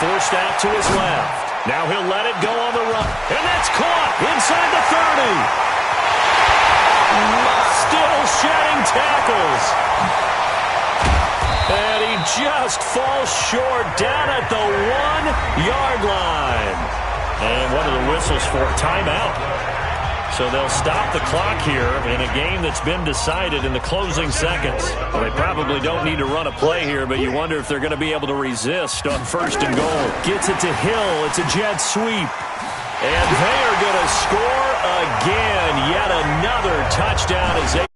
Forced out to his left. Now he'll let it go on the run. And that's caught inside the 30. Still shedding tackles. And he just falls short down at the 1-yard line. And what are the whistles for? Timeout. So they'll stop the clock here in a game that's been decided in the closing seconds. Well, they probably don't need to run a play here, but you wonder if they're going to be able to resist on 1st and goal. Gets it to Hill. It's a jet sweep. And they are going to score again. Yet another touchdown as they